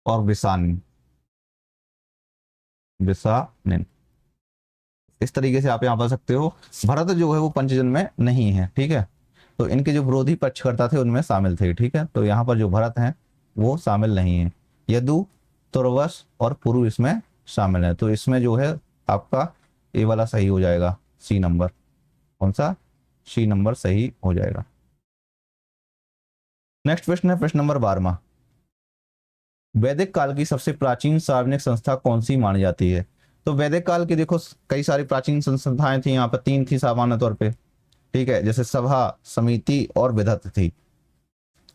और विसानिन। इस तरीके से आप यहाँ पढ़ सकते हो। भरत जो है वो पंचजन में नहीं है, ठीक है। तो इनके जो विरोधी पक्षकर्ता थे उनमें शामिल थे, ठीक है। तो यहाँ पर जो भरत हैं वो शामिल नहीं है। यदु, तुर्वस और पुरु इसमें शामिल है। तो इसमें जो है आपका ये वाला सही हो जाएगा, सी नंबर। कौन सा? सी नंबर सही हो जाएगा। नेक्स्ट प्रश्न है प्रश्न नंबर 12वां, वैदिक काल की सबसे प्राचीन सार्वजनिक संस्था कौन सी मानी जाती है? तो वैदिक काल की देखो कई सारी प्राचीन संस्थाएं थी, यहाँ पर 3 थी सामान्य तौर पे, ठीक है, जैसे सभा, समिति और विधत थी।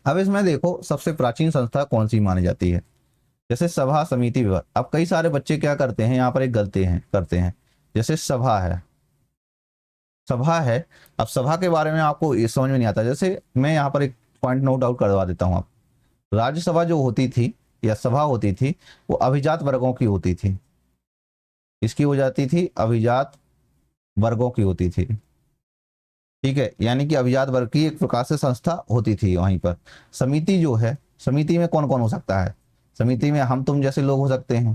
अब इसमें देखो सबसे प्राचीन संस्था कौन सी मानी जाती है, जैसे सभा, समिति, विधत। अब कई सारे बच्चे क्या करते हैं यहाँ पर एक गलती है करते हैं, जैसे सभा है। अब सभा के बारे में आपको ये समझ में नहीं आता। जैसे मैं यहाँ पर एक पॉइंट नोट आउट करवा देता हूँ आप। राज्यसभा जो होती थी या सभा होती थी वो अभिजात वर्गों की होती थी। इसकी हो जाती थी अभिजात वर्गों की होती थी, ठीक है। यानी कि अभिजात वर्ग की एक प्रकार से संस्था होती थी। वहीं पर समिति जो है, समिति में कौन कौन हो सकता है? समिति में हम तुम जैसे लोग हो सकते हैं,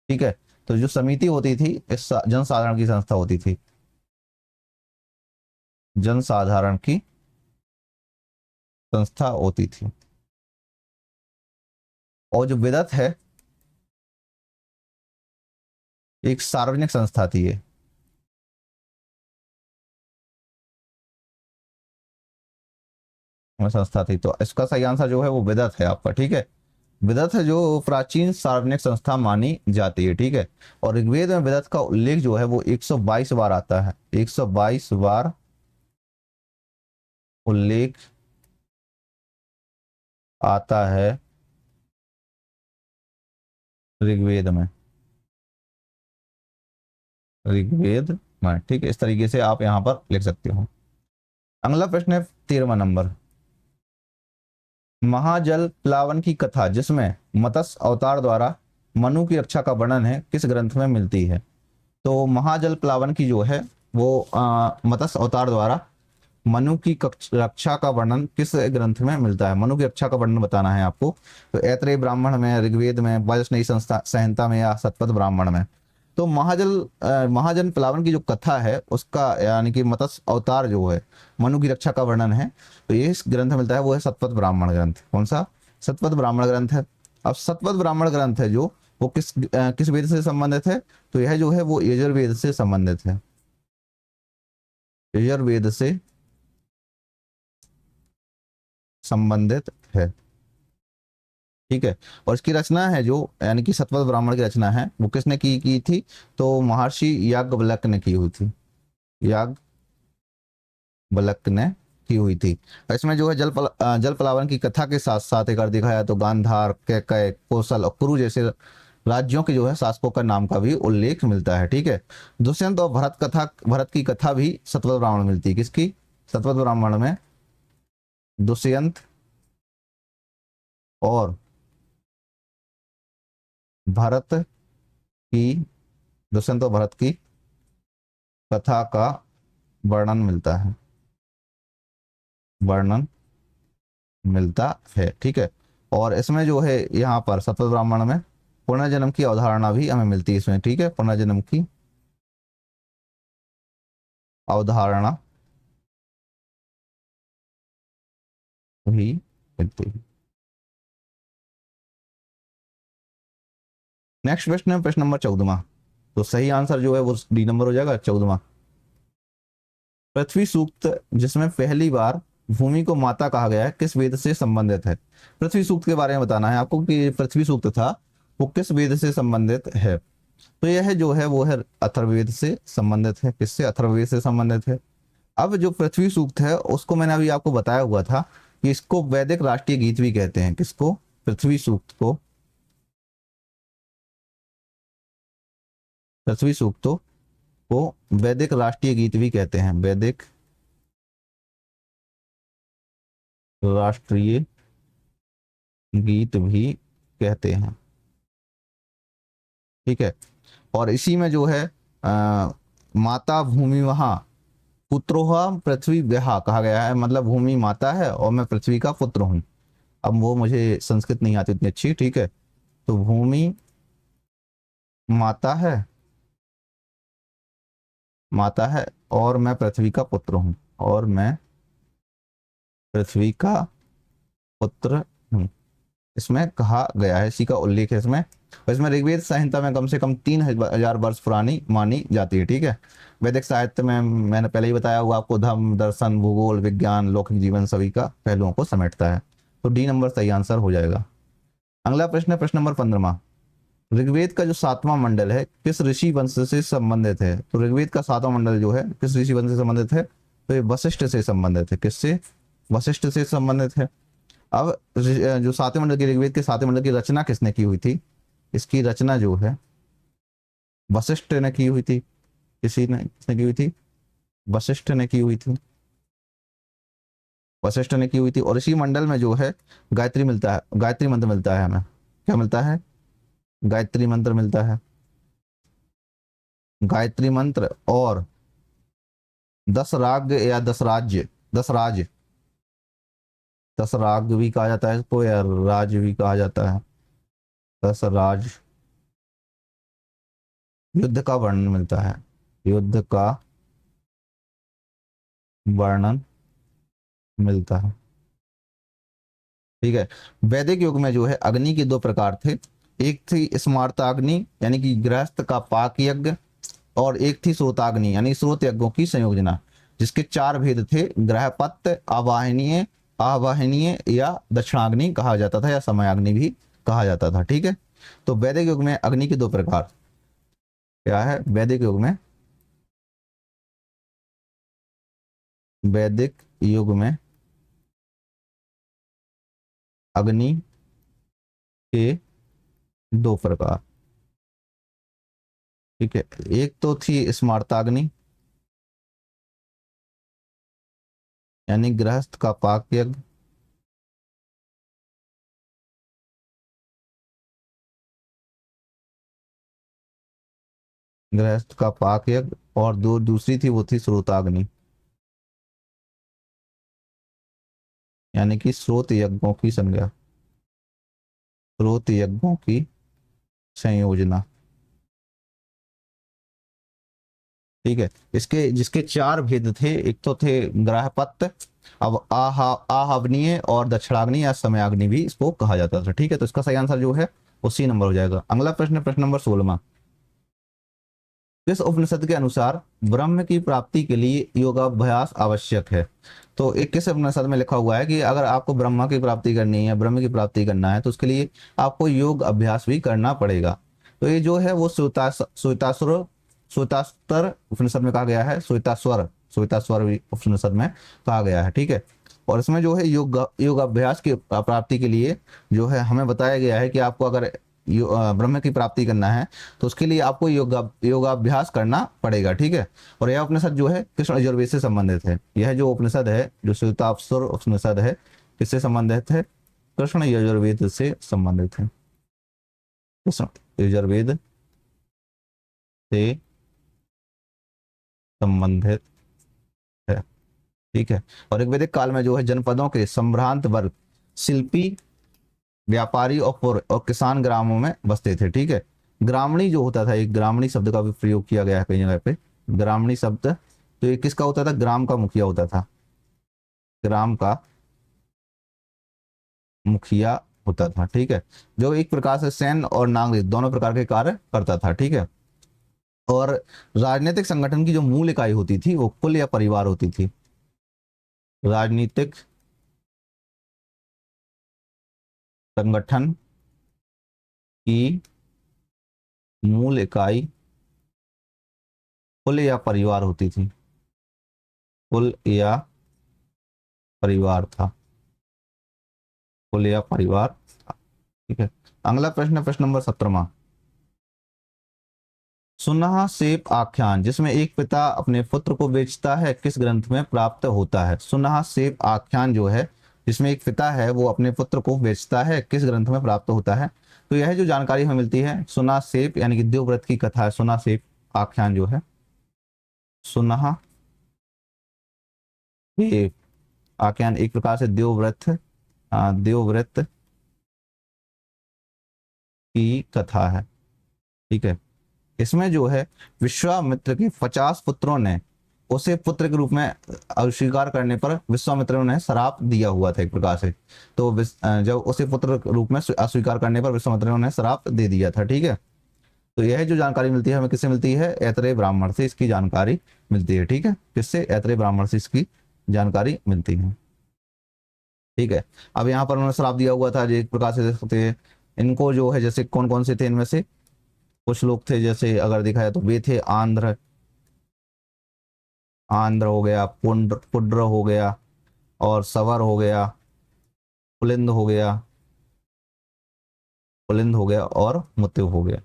ठीक है। तो जो समिति होती थी इस जनसाधारण की संस्था होती थी, जनसाधारण की संस्था होती थी। और जो विदत है एक सार्वजनिक संस्था थी, ये संस्था थी। तो इसका सही आंसर जो है वो विदत है आपका, ठीक है। विदत है जो प्राचीन सार्वजनिक संस्था मानी जाती है, ठीक है। और ऋग्वेद में विदत का उल्लेख जो है वो 122 बार आता है, 122 बार उल्लेख आता है ऋग्वेद में, ऋग्वेद में, ठीक है। इस तरीके से आप यहाँ पर लिख सकते हो। अगला प्रश्न है 13वां नंबर, महाजल प्लावन की कथा जिसमें मत्स्य अवतार द्वारा मनु की रक्षा का वर्णन है किस ग्रंथ में मिलती है? तो महाजल प्लावन की जो है वो मत्स्य अवतार द्वारा मनु की रक्षा का वर्णन किस ग्रंथ में मिलता है? मनु की रक्षा का वर्णन बताना है आपको। तो ऐत्रेय ब्राह्मण में, ऋग्वेद में, वैष्णवी संस्था संहिता में या शतपथ ब्राह्मण में? तो महाजन प्लावन की जो कथा है उसका यानी कि मत्स्य अवतार जो है मनु की रक्षा का वर्णन है, तो ये इस ग्रंथ में मिलता है, वो है शतपथ ब्राह्मण ग्रंथ। कौन सा? शतपथ ब्राह्मण ग्रंथ है। अब शतपथ ब्राह्मण ग्रंथ है जो वो किस वेद से संबंधित है? तो यह जो है वो यजुर्वेद से संबंधित है, यजुर्वेद से संबंधित है, ठीक है। और इसकी रचना है जो यानी कि शतपथ ब्राह्मण की रचना है वो किसने की थी? तो महर्षि याज्ञवल्क्य ने की हुई थी, याज्ञवल्क्य ने की हुई थी। इसमें जो है जल प्लावन की कथा के साथ साथ एक और देखा जाए तो गांधार, कैकय, कौशल और कुरु जैसे राज्यों के जो है शासकों का नाम का भी उल्लेख मिलता है। ठीक है, दुष्यंत और भरत की कथा भी सतवद ब्राह्मण में मिलती है। किसकी? सतवद ब्राह्मण में दुष्यंत और भरत की दुष्यंत और भरत की कथा का वर्णन मिलता है, वर्णन मिलता है। ठीक है, और इसमें जो है यहाँ पर सतवद ब्राह्मण में पुनर्जन्म की अवधारणा भी हमें मिलती है इसमें। ठीक है, पुनर्जन्म की अवधारणा भी मिलती है। नेक्स्ट प्रश्न है प्रश्न नंबर 14वां। तो सही आंसर जो है वो डी नंबर हो जाएगा, 14वां। पृथ्वी सूक्त जिसमें पहली बार भूमि को माता कहा गया है किस वेद से संबंधित है? पृथ्वी सूक्त के बारे में बताना है आपको कि पृथ्वी सूक्त था वो किस वेद से संबंधित है। तो यह जो है वो है अथर्ववेद से संबंधित है। किससे? अथर्ववेद से संबंधित है। अब जो पृथ्वी सूक्त है उसको मैंने अभी आपको बताया हुआ था कि इसको वैदिक राष्ट्रीय गीत भी कहते हैं। किसको? पृथ्वी सूक्त को, पृथ्वी सूक्तों को वैदिक राष्ट्रीय गीत भी कहते हैं। वैदिक राष्ट्रीय गीत भी कहते हैं। ठीक है, और इसी में जो है माता भूमि वहा पुत्रोहा पृथ्वी व्याहा कहा गया है। मतलब भूमि माता है और मैं पृथ्वी का पुत्र हूं। अब वो मुझे संस्कृत नहीं आती इतनी अच्छी। ठीक है, तो भूमि माता है, माता है और मैं पृथ्वी का पुत्र हूं, और मैं पृथ्वी का पुत्र हूं, इसमें कहा गया है। इसी का उल्लेख है इसमें। और इसमें ऋग्वेद संहिता में कम से कम 3000 वर्ष पुरानी मानी जाती है। ठीक है, वैदिक साहित्य में मैंने पहले ही बताया हुआ आपको धर्म, दर्शन, भूगोल, विज्ञान, लौकिक जीवन सभी का पहलुओं को समेटता है। तो डी नंबर सही आंसर हो जाएगा। अगला प्रश्न है प्रश्न नंबर 15वां। ऋग्वेद का जो 7वां मंडल है किस ऋषि वंश से संबंधित है? तो ऋग्वेद का 7वां मंडल जो है किस ऋषि वंश से संबंधित है? तो ये वशिष्ठ से संबंधित है। किससे? वशिष्ठ से संबंधित है। अब जो 7वें मंडल की ऋग्वेद के 7वें मंडल की रचना किसने की हुई थी? इसकी रचना जो है वशिष्ठ ने की हुई थी। किसने की हुई थी? वशिष्ठ ने की हुई थी। वशिष्ठ ने की हुई थी। और इसी मंडल में जो है गायत्री मिलता है, गायत्री मंत्र मिलता है हमें। क्या मिलता है? गायत्री मंत्र मिलता है। गायत्री मंत्र और 10 राग या 10 राज्य, 10 राज, 10 राग भी कहा जाता है इसको या राज भी कहा जाता है। 10 राज, युद्ध का वर्णन मिलता है। युद्ध का वर्णन मिलता है। ठीक है, वैदिक युग में जो है अग्नि के 2 प्रकार थे। एक थी स्मार्ताग्नि यानी कि गृहस्थ का पाक यज्ञ, और एक थी स्रोताग्नि यानी स्रोत यज्ञों की संयोजना, जिसके 4 भेद थे। ग्रहपत्य, आवाहनीय, आवाहनीय या दक्षिणाग्नि कहा जाता था, या समयाग्नि भी कहा जाता था। ठीक है, तो वैदिक युग में अग्नि के 2 प्रकार क्या है? वैदिक युग में, वैदिक युग में अग्नि के 2 प्रकार। ठीक है, एक तो थी स्मार्ताग्नि यानी गृहस्थ का पाक यज्ञ, गृहस्थ का पाक यज्ञ, और दूसरी थी वो थी स्रोताग्नि यानी कि स्रोत यज्ञों की संज्ञा, स्रोत यज्ञों की संयोजना। ठीक है, इसके जिसके 4 भेद थे, एक तो थे ग्रहपत्य, अब आहवनीय और दक्षिणाग्नि या समयाग्नि भी इसको कहा जाता था। ठीक है, तो इसका सही आंसर जो है उसी नंबर हो जाएगा। अगला प्रश्न, प्रश्न नंबर 16वां। किस उपनिषद के अनुसार ब्रह्म की प्राप्ति के लिए योगाभ्यास आवश्यक है? तो एक किस उपनिषद में लिखा हुआ है कि अगर आपको ब्रह्मा की प्राप्ति करनी है, ब्रह्म की प्राप्ति करना है, तो उसके लिए आपको योग अभ्यास भी करना पड़ेगा। तो ये जो है वो श्वेतास्वर उपनिषद में कहा गया है। श्वेतास्वर उपनिषद में कहा गया है। ठीक है, और इसमें जो है योग अभ्यास की प्राप्ति के लिए जो है हमें बताया गया है कि आपको अगर ब्रह्म की प्राप्ति करना है तो उसके लिए आपको योगाभ्यास करना पड़ेगा, ठीक है। और यह उपनिषद जो है कृष्ण यजुर्वेद से संबंधित है। यह जो उपनिषद है, जो श्वेताश्वर उपनिषद है, किससे संबंधित है? कृष्ण यजुर्वेद से संबंधित है। कृष्ण यजुर्वेद से संबंधित है, ठीक है। और ऋग्वैदिक काल में जो है जनपदों के संभ्रांत वर्ग शिल्पी, व्यापारी और किसान ग्रामों में बसते थे, ठीक है। ग्रामणी जो होता था, एक ग्रामणी शब्द का भी प्रयोग किया गया है कई जगह पे। ग्रामणी शब्द तो ये किसका होता था? ग्राम का मुखिया होता था, ग्राम का मुखिया होता था, ठीक है। जो एक प्रकार से सैन्य और नागरिक दोनों प्रकार के कार्य करता था, ठीक है। और राजनीतिक संगठन की जो मूल इकाई होती थी वो कुल या परिवार होती थी। राजनीतिक संगठन की मूल इकाई कुल या परिवार होती थी, कुल या परिवार था, कुल या परिवार था, ठीक है। अगला प्रश्न है प्रश्न नंबर 17वां। सुनह सेप आख्यान जिसमें एक पिता अपने पुत्र को बेचता है किस ग्रंथ में प्राप्त होता है? सुनह सेप आख्यान जो है जिसमें एक पिता है वो अपने पुत्र को बेचता है किस ग्रंथ में प्राप्त होता है? तो यह जो जानकारी हमें मिलती है सुना सेप यानी कि देवव्रत की कथा है। सुना सेप आख्यान जो है, सुनह सेप आख्यान एक प्रकार से देवव्रत, देवव्रत की कथा है, ठीक है। इसमें जो है विश्वामित्र के 50 पुत्रों ने उसे पुत्र के रूप में अस्वीकार करने पर विश्वामित्र ने श्राप दिया हुआ था एक प्रकार से। तो जब उसे पुत्र के रूप में अस्वीकार करने पर विश्वामित्र ने श्राप दे दिया था, ठीक है। तो यह जो जानकारी मिलती है हमें किससे मिलती है? ऐतरेय ब्राह्मण से इसकी जानकारी मिलती है, ठीक है। किससे? ऐतरेय ब्राह्मण से इसकी जानकारी मिलती है, ठीक है। अब यहाँ पर उन्होंने श्राप दिया हुआ था जो एक प्रकार से देख सकते हैं। इनको जो है जैसे कौन कौन से थे इनमें से? कुछ लोग थे जैसे अगर देखा जाए तो वे थे आंध्र, आंध्र हो गया, पुंड्र पुड्र हो गया, और सवर हो गया, पुलिंद हो गया, पुलिंद हो गया और मुतिव हो गया,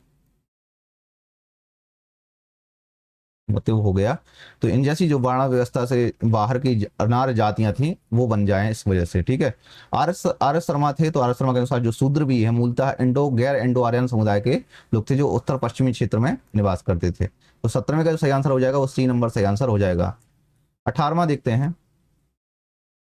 मुतिव हो गया। तो इन जैसी जो वर्ण व्यवस्था से बाहर की अनार्य जातियां थी वो बन जाएं इस वजह से, ठीक है। आर्य शर्मा थे, तो आर्य शर्मा के अनुसार जो शूद्र भी है मूलतः गैर इंडो आर्यन समुदाय के लोग थे जो उत्तर पश्चिमी क्षेत्र में निवास करते थे। तो 17वें का जो सही आंसर हो जाएगा वो सी नंबर सही आंसर हो जाएगा। 18वां देखते हैं।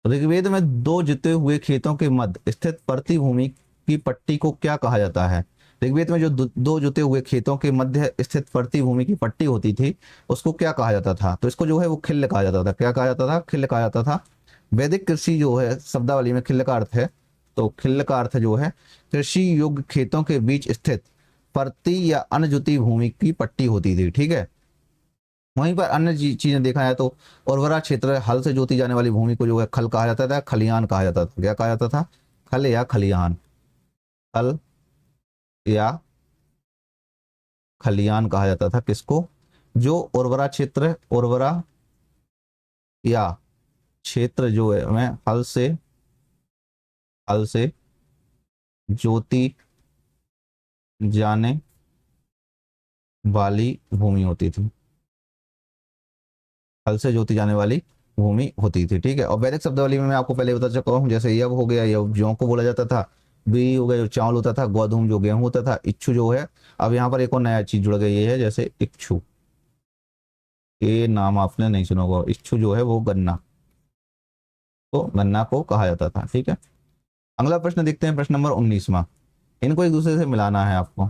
ऋग्वेद में दो जुते हुए खेतों के मध्य स्थित परती भूमि की पट्टी को क्या कहा जाता है? ऋग्वेद में जो दो जुते हुए खेतों के मध्य स्थित परती भूमि की पट्टी होती थी उसको क्या कहा जाता था? तो इसको जो है वो खिल्ल कहा जाता था। क्या कहा जाता था? खिल्ल कहा जाता था। वैदिक कृषि जो है शब्दावली में खिल्ल का अर्थ है, तो खिल्ल का अर्थ जो है कृषि योग्य खेतों के बीच स्थित परती या अनजुती भूमि की पट्टी होती थी, ठीक है। वहीं पर अन्य चीजें देखा जाए तो उर्वरा क्षेत्र हल से जोती जाने वाली भूमि को जो है खल कहा जाता था, खलियान कहा जाता था। क्या कहा जाता था? खल या खलियान, खल या खलियान कहा जाता था किसको? जो उर्वरा क्षेत्र, उर्वरा या क्षेत्र जो है मैं हल से जोती जाने वाली भूमि होती थी, हल से जोती जाने वाली भूमि होती थी, ठीक है। और वैदिक शब्दावली में मैं आपको पहले बता चुका हूँ, जैसे यव हो गया, यव जौ को बोला जाता था, बी हो गया जो चावल होता था, गोधूम जो गेहूं होता था, इच्छु जो है। अब यहाँ पर एक और नया चीज जुड़ गई है जैसे इच्छु, ये नाम आपने नहीं सुना होगा। इच्छु जो है वो गन्ना, तो गन्ना को कहा जाता था, ठीक है। अगला प्रश्न देखते हैं, प्रश्न नंबर 19वां। इनको एक दूसरे से मिलाना है आपको,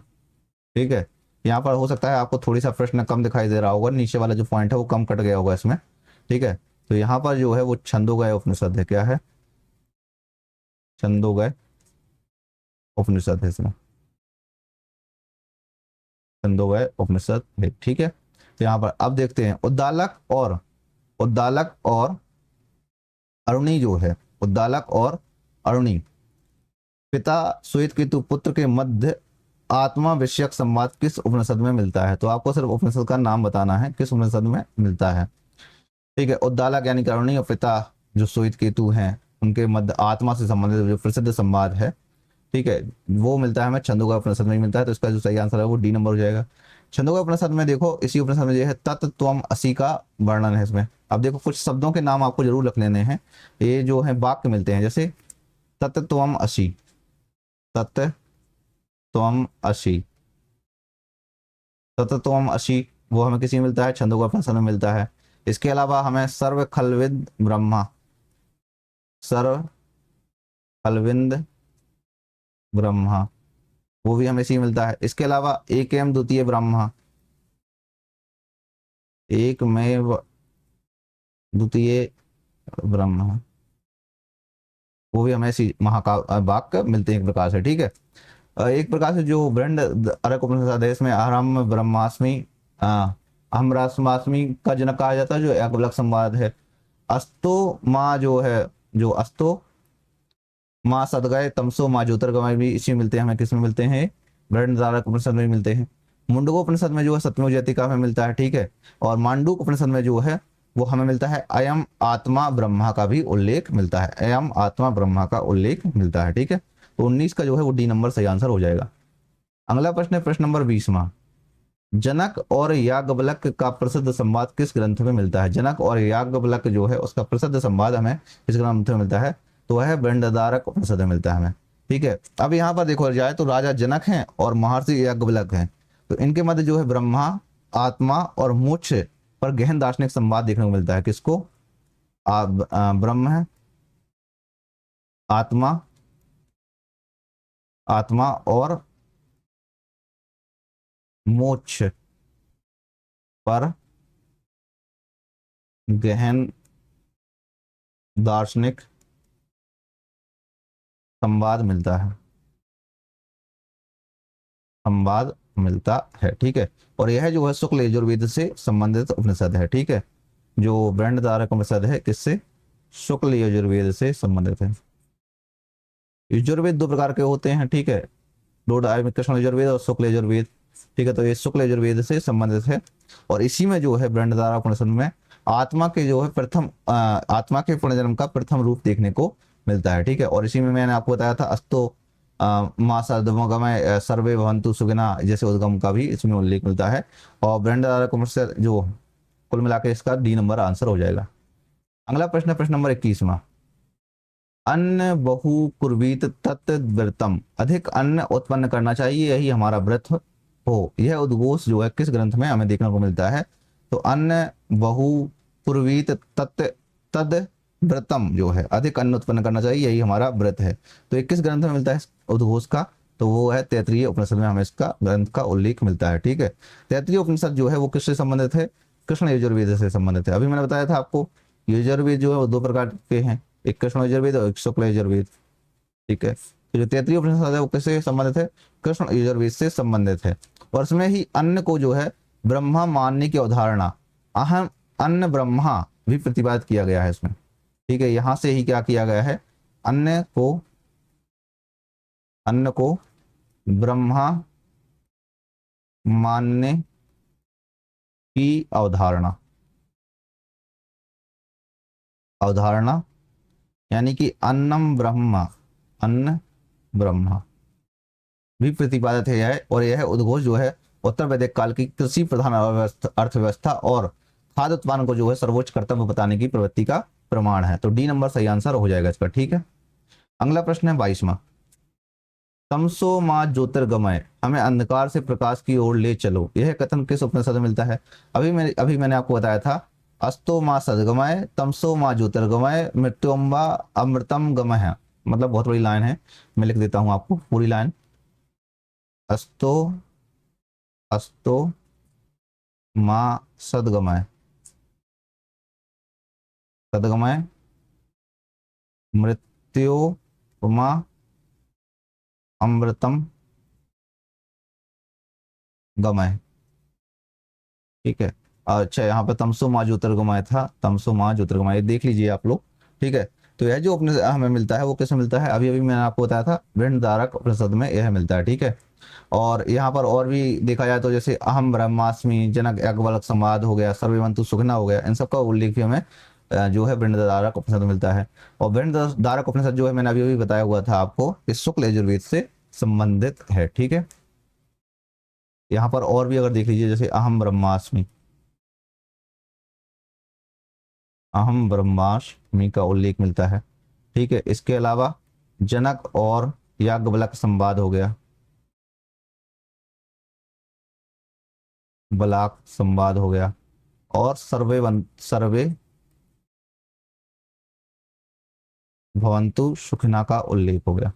ठीक है। यहाँ पर हो सकता है आपको थोड़ी सा प्रश्न कम दिखाई दे रहा होगा, नीचे वाला जो पॉइंट है वो कम कट गया होगा इसमें, ठीक है। तो यहाँ पर जो है वो छंदोगय उपनिषद है। क्या है? छंदोगय उपनिषद है इसमें, छंदोगय उपनिषद है, ठीक है। तो यहाँ पर अब देखते हैं उद्दालक और अरुणी जो है, उद्दालक और अरुणी पिता श्वेत केतु पुत्र के मध्य आत्मा विषयक संवाद किस उपनिषद में मिलता है? तो आपको सिर्फ उपनिषद का नाम बताना है किस उपनिषद में मिलता है, ठीक है। उद्दालक यानी अरुणी और पिता जो श्वेत केतु हैं उनके मध्य आत्मा से संबंधित जो प्रसिद्ध संवाद है ठीक है, वो मिलता है हमें छंदों का उपनिषद में ही मिलता है, तो इसका जो सही आंसर है वो डी नंबर हो जाएगा। छंदों का उपनिषद में देखो, इसी उपनिषद में जो है तत् त्वम असि का वर्णन है इसमें। अब देखो कुछ शब्दों के नाम आपको जरूर रख लेने हैं, ये जो है वाक्य मिलते हैं, जैसे तत् त्वम असि, तत् त्वम असि, तत् त्वम असि, वो हमें किसी में मिलता है, छंदों का उपनिषद में मिलता है। इसके अलावा हमें सर्व खलविद ब्रह्मा, सर्व खलविंद ब्रह्मा, वो भी हमें इसी में मिलता है। इसके अलावा एक एवं द्वितीय ब्रह्मा, एक में द्वितीय ब्रह्म, वो भी हमें इसी महाकाव्य वाक्य मिलते हैं एक प्रकार से, ठीक है। एक प्रकार से जो बृहद अरक उपनिषद है, इसमें अहम ब्रह्मास्मि, अहम ब्रह्मास्मि का जनक कहा जाता है, जो एक अलग संवाद है। अस्तो माँ जो है, जो अस्तो माँ सदगय तमसो माँ ज्योतिर्गमय भी इसी में मिलते हैं, हमें किस में मिलते हैं, बृहदारण्यक उपनिषद में मिलते हैं। मुंडकोपनिषद में जो है सत्यमेव जयते का हमें मिलता है, ठीक है। और मांडूक उपनिषद में जो है वो हमें मिलता है अयम आत्मा ब्रह्मा का भी उल्लेख मिलता है, अयम आत्मा ब्रह्मा का उल्लेख मिलता है, ठीक है। तो 19 का जो है वो डी नंबर सही आंसर हो जाएगा। अगला प्रश्न है प्रश्न नंबर 20वां। जनक और याज्ञवल्क्य का प्रसिद्ध संवाद किस ग्रंथ में मिलता है? जनक और याज्ञवल्क्य जो है उसका प्रसिद्ध संवाद हमें किस ग्रंथ में मिलता है? तो वह बृहदारण्यक उपनिषद में मिलता है हमें, ठीक है। अब यहाँ पर देखो जाए तो राजा जनक हैं और महर्षि याज्ञवल्क्य हैं, तो इनके मध्य जो है ब्रह्मा, आत्मा और मोक्ष पर गहन दार्शनिक संवाद देखने को मिलता है। किसको? ब्रह्म है, आत्मा, आत्मा और मोक्ष पर गहन दार्शनिक संवाद मिलता है, संवाद मिलता है, ठीक है। और यह जो है शुक्ल यजुर्वेद से संबंधित उपनिषद है, ठीक है। जो बृहदारण्यक उपनिषद है किससे? शुक्ल यजुर्वेद से संबंधित है। यजुर्वेद दो प्रकार के होते हैं, ठीक है, दो कृष्ण यजुर्वेद और शुक्ल यजुर्वेद, ठीक है। तो ये शुक्ल यजुर्वेद से संबंधित है, और इसी में जो है बृहदारण्यक उपनिषद में आत्मा के जो है प्रथम आत्मा के पुनर्जन्म का प्रथम रूप देखने को मिलता है, ठीक है। और इसी में मैंने आपको बताया था अस्तो माँ सदमगमय सर्वे भवन्तु सुखिनः जैसे उद्गम का भी इसमें उल्लेख मिलता है। और बृहदारण्यक उपनिषद जो कुल मिला के इसका डी नंबर आंसर हो जाएगा। अगला प्रश्न, प्रश्न नंबर 21वां। अन्न बहु कुर्वीत तत् व्रतम, अधिक अन्न उत्पन्न करना चाहिए यही हमारा व्रत हो, यह उद्घोष जो है किस ग्रंथ में हमें देखने को मिलता है? तो अन्न बहु कुर्वीत तत् तद व्रतम जो है अधिक अन्न उत्पन्न करना चाहिए यही हमारा व्रत है, तो ये किस ग्रंथ में मिलता है उद्घोष का? तो वो है तैत्तिरीय उपनिषद में हमें इसका ग्रंथ का उल्लेख मिलता है, ठीक है। तैत्तिरीय उपनिषद जो है वो किससे संबंधित है? कृष्ण यजुर्वेद से संबंधित है। अभी मैंने बताया था आपको यजुर्वेद जो है वो दो प्रकार के हैं, एक कृष्ण यजुर्वेद और एक शुक्ल यजुर्वेद, ठीक है। तो जो तैत्तिरीय उपनिषद है वो किससे संबंधित है? कृष्ण यजुर्वेद से संबंधित है। और इसमें ही अन्न को जो है ब्रह्मा मानने की अवधारणा, अहम अन्न ब्रह्मा भी प्रतिपादित किया गया है इसमें, ठीक है। यहां से ही क्या किया गया है? अन्न को ब्रह्मा मानने की अवधारणा, अवधारणा यानी कि अन्नम ब्रह्मा, अन्न ब्रह्मा भी प्रतिपादित है यह, और यह उद्घोष जो है उत्तर वैदिक काल की कृषि प्रधान अर्थव्यवस्था और खाद्य उत्पादन को जो है सर्वोच्च कर्तव्य बताने की प्रवृत्ति का प्रमाण है। तो डी नंबर सही आंसर हो जाएगा इसका, ठीक है। अगला प्रश्न है 22वां। तमसो मा ज्योतिर्गमय, हमें अंधकार से प्रकाश की ओर ले चलो, यह कथन किस उपनिषद में मिलता है? अभी मैंने आपको बताया था अस्तो मा सदगमय तमसो मा ज्योतिर्गमय मृत्युम्बा अमृतम गमय, मतलब बहुत बड़ी लाइन है, मैं लिख देता हूं आपको पूरी लाइन। अस्तो अस्तो मा सदगमय, सदगमय मृत्युमा अमृतम गमय, ठीक है। अच्छा यहाँ पे तमसो माँ ज्योतिर्गमय था, तमसो माँ ज्योतिर्गमय देख लीजिए आप लोग, ठीक है। तो यह जो अपने हमें मिलता है वो किसमें मिलता है? अभी अभी मैंने आपको बताया था बृहदारण्यक उपनिषद में यह मिलता है, ठीक है। और यहाँ पर और भी देखा जाए तो जैसे अहम ब्रह्मास्मि, जनक याज्ञवल्क्य संवाद हो गया, सर्वे भवन्तु सुखिनः हो गया, इन सब का उल्लेख भी हमें जो है वृहदारण्यक उपनिषद मिलता है। और वृहदारण्यक उपनिषद जो है मैंने अभी अभी बताया हुआ था आपको कि शुक्ल यजुर्वेद से संबंधित है। ठीक है, यहाँ पर और भी अगर देख लीजिए जैसे अहम ब्रह्मास्मि, अहम ब्रह्मास्मि का उल्लेख मिलता है। ठीक है, इसके अलावा जनक और याज्ञवल्क्य संवाद हो गया, बलाक संवाद हो गया, और सर्वे भवंतु सुखिना का उल्लेख हो गया,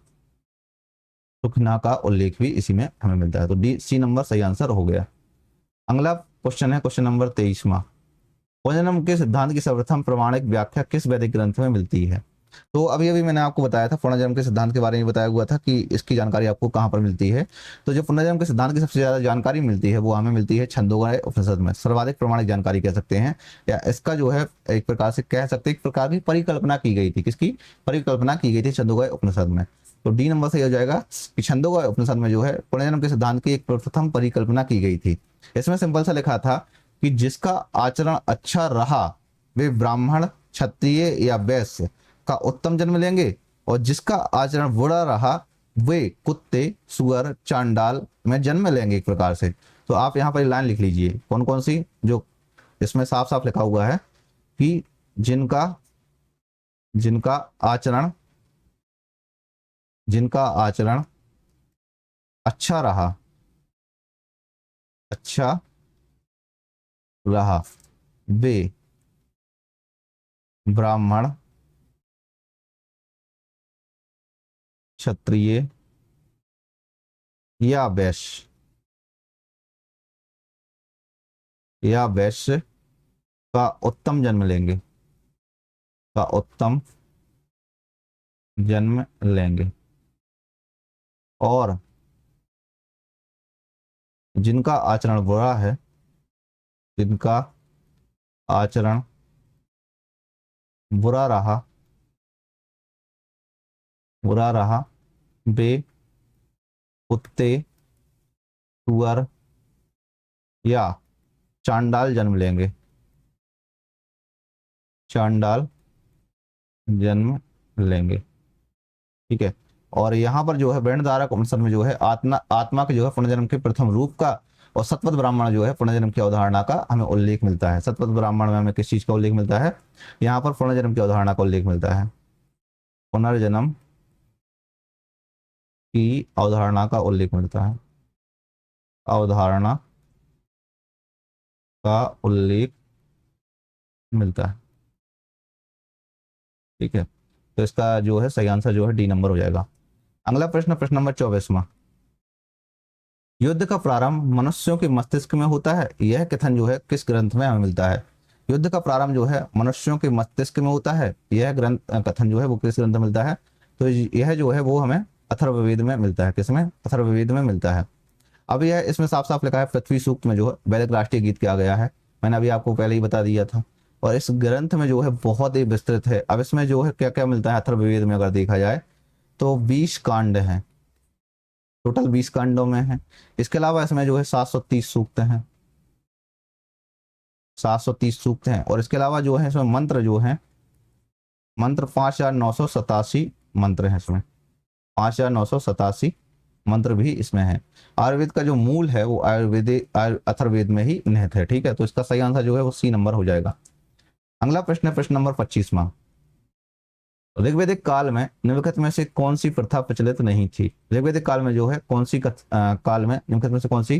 सुखिना का उल्लेख भी इसी में हमें मिलता है। तो डी सी नंबर सही आंसर हो गया। अगला क्वेश्चन है क्वेश्चन नंबर 23वां। पुनर्जन्म के सिद्धांत की सर्वप्रथम प्रमाणिक व्याख्या किस वैदिक ग्रंथ में मिलती है? तो अभी अभी मैंने आपको बताया था पुनर्जन्म के सिद्धांत के बारे में बताया हुआ था कि इसकी जानकारी आपको कहाँ पर मिलती है। तो जो पुनर्जन्म के सिद्धांत की सबसे ज्यादा जानकारी मिलती है वो हमें मिलती है छंदोग्य उपनिषद में, सर्वाधिक प्रमाणिक जानकारी कह सकते हैं, या इसका जो है एक प्रकार से कह सकते हैं एक प्रकार की परिकल्पना की गई थी। किसकी परिकल्पना की गई थी? छंदोग्य उपनिषद में। तो डी नंबर सही हो जाएगा कि छंदोग्य उपनिषद में जो है पुनर्जन्म के सिद्धांत की एक प्रथम परिकल्पना की गई थी। इसमें सिंपल सा लिखा था कि जिसका आचरण अच्छा रहा वे ब्राह्मण, क्षत्रिय या वैश्य का उत्तम जन्म लेंगे, और जिसका आचरण बुरा रहा वे कुत्ते, सुअर, चांडाल में जन्म लेंगे एक प्रकार से। तो आप यहाँ पर लाइन लिख लीजिए कौन कौन सी, जो इसमें साफ साफ लिखा हुआ है कि जिनका जिनका आचरण अच्छा रहा, अच्छा रहा वे ब्राह्मण, क्षत्रिय या वैश्य का उत्तम जन्म लेंगे, का उत्तम जन्म लेंगे। और जिनका आचरण बुरा है, जिनका आचरण बुरा रहा वे कुत्ते, सुअर या चांडाल जन्म लेंगे, चांडाल जन्म लेंगे। ठीक है, और यहाँ पर जो है वृहदारण्यक उपनिषद में जो है आत्मा के जो है पुनर्जन्म के प्रथम रूप का और सतपथ ब्राह्मण जो है पुनर्जन्म की अवधारणा का हमें उल्लेख मिलता है। सतपथ ब्राह्मण में हमें किस चीज का उल्लेख मिलता है? यहाँ पर पुनर्जन्म की अवधारणा का उल्लेख मिलता है, पुनर्जन्म की अवधारणा का उल्लेख मिलता है, अवधारणा का उल्लेख मिलता है। ठीक है, तो इसका जो है सही आंसर जो है डी नंबर हो जाएगा। अगला प्रश्न, प्रश्न नंबर 24वां। युद्ध का प्रारंभ मनुष्यों के मस्तिष्क में होता है, यह कथन जो है किस ग्रंथ में हमें मिलता है? युद्ध का प्रारंभ जो है मनुष्यों के मस्तिष्क में होता है, यह ग्रंथ कथन जो है वो किस ग्रंथ में मिलता है? तो यह जो है वो हमें अथर्ववेद में मिलता है। किसमें? अथर्ववेद में मिलता है। अब यह इसमें साफ साफ लिखा है पृथ्वी सूक्त में जो है वैदिक राष्ट्रीय गीत किया गया है, मैंने अभी आपको पहले ही बता दिया था। और इस ग्रंथ में जो है बहुत ही विस्तृत है। अब इसमें जो है क्या क्या मिलता है अथर्ववेद में अगर देखा जाए तो 20 कांड हैं, टोटल 20 कांडों में है। इसके अलावा इसमें जो है 730 सूक्त हैं, 730 सूक्त हैं। और इसके अलावा जो है इसमें मंत्र जो है मंत्र 5987 मंत्र हैं इसमें, 5987 मंत्र भी इसमें है। आयुर्वेद का जो मूल है वो अथर्ववेद में ही निहित है। ठीक है, तो इसका सही आंसर जो है वो सी नंबर हो जाएगा। अगला प्रश्न है प्रश्न नंबर 25वां। ऋग्वैदिक काल में निम्नलिखित में से कौन सी प्रथा प्रचलित नहीं थी? ऋग्वैदिक काल में जो है कौन सी काल में निम्नलिखित में से कौन सी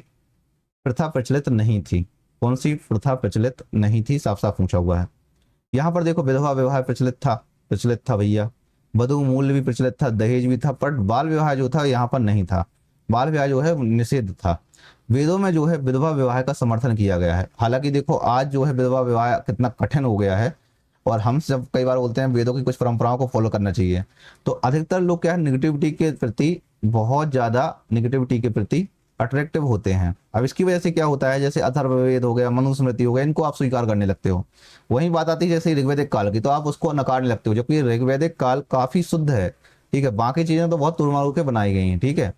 प्रथा प्रचलित नहीं थी? कौन सी प्रथा प्रचलित नहीं थी, साफ साफ पूछा हुआ है। यहाँ पर देखो विधवा विवाह प्रचलित था भैया, वधु मूल्य भी प्रचलित था, दहेज भी था, पर बाल विवाह जो था यहाँ पर नहीं था। बाल विवाह जो है निषेध था। वेदों में जो है विधवा विवाह का समर्थन किया गया है। हालांकि देखो आज जो है विधवा विवाह कितना कठिन हो गया है, और हम सब कई बार बोलते हैं वेदों की कुछ परंपराओं को फॉलो करना चाहिए। तो अधिकतर लोग क्या है निगेटिविटी के प्रति, बहुत ज्यादा निगेटिविटी के प्रति अट्रैक्टिव होते हैं। अब इसकी वजह से क्या होता है, जैसे अथर्ववेद हो गया, मनुस्मृति हो गया, इनको आप स्वीकार करने लगते हो। वही बात आती है जैसे ऋग्वैदिक काल की, तो आप उसको नकारने लगते हो, जबकि ऋग्वैदिक काल काफी शुद्ध है। ठीक है, बाकी चीजें तो बहुत तुड़मारू के बनाई गई हैं। ठीक है,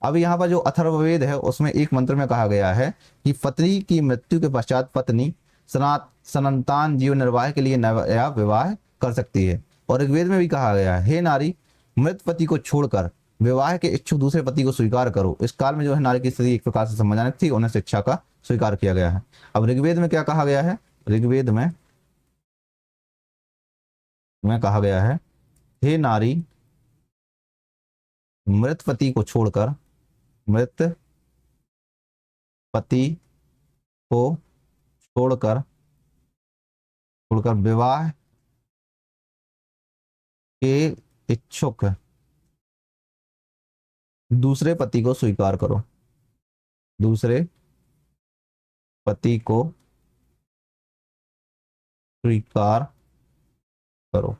अब यहाँ पर जो अथर्ववेद है उसमें एक मंत्र में कहा गया है कि पत्नी की मृत्यु के पश्चात पत्नी सनातन जीवन निर्वाह के लिए नया विवाह कर सकती है। और ऋग्वेद में भी कहा गया है, हे नारी मृत पति को छोड़कर विवाह के इच्छुक दूसरे पति को स्वीकार करो। इस काल में जो है नारी की स्थिति एक प्रकार से सम्मानजनक थी, उन्हें शिक्षा का स्वीकार किया गया है। अब ऋग्वेद में क्या कहा गया है, ऋग्वेद में कहा गया है, हे नारी मृत पति को छोड़कर को छोड़कर विवाह के इच्छुक दूसरे पति को स्वीकार करो। दूसरे पति को स्वीकार करो,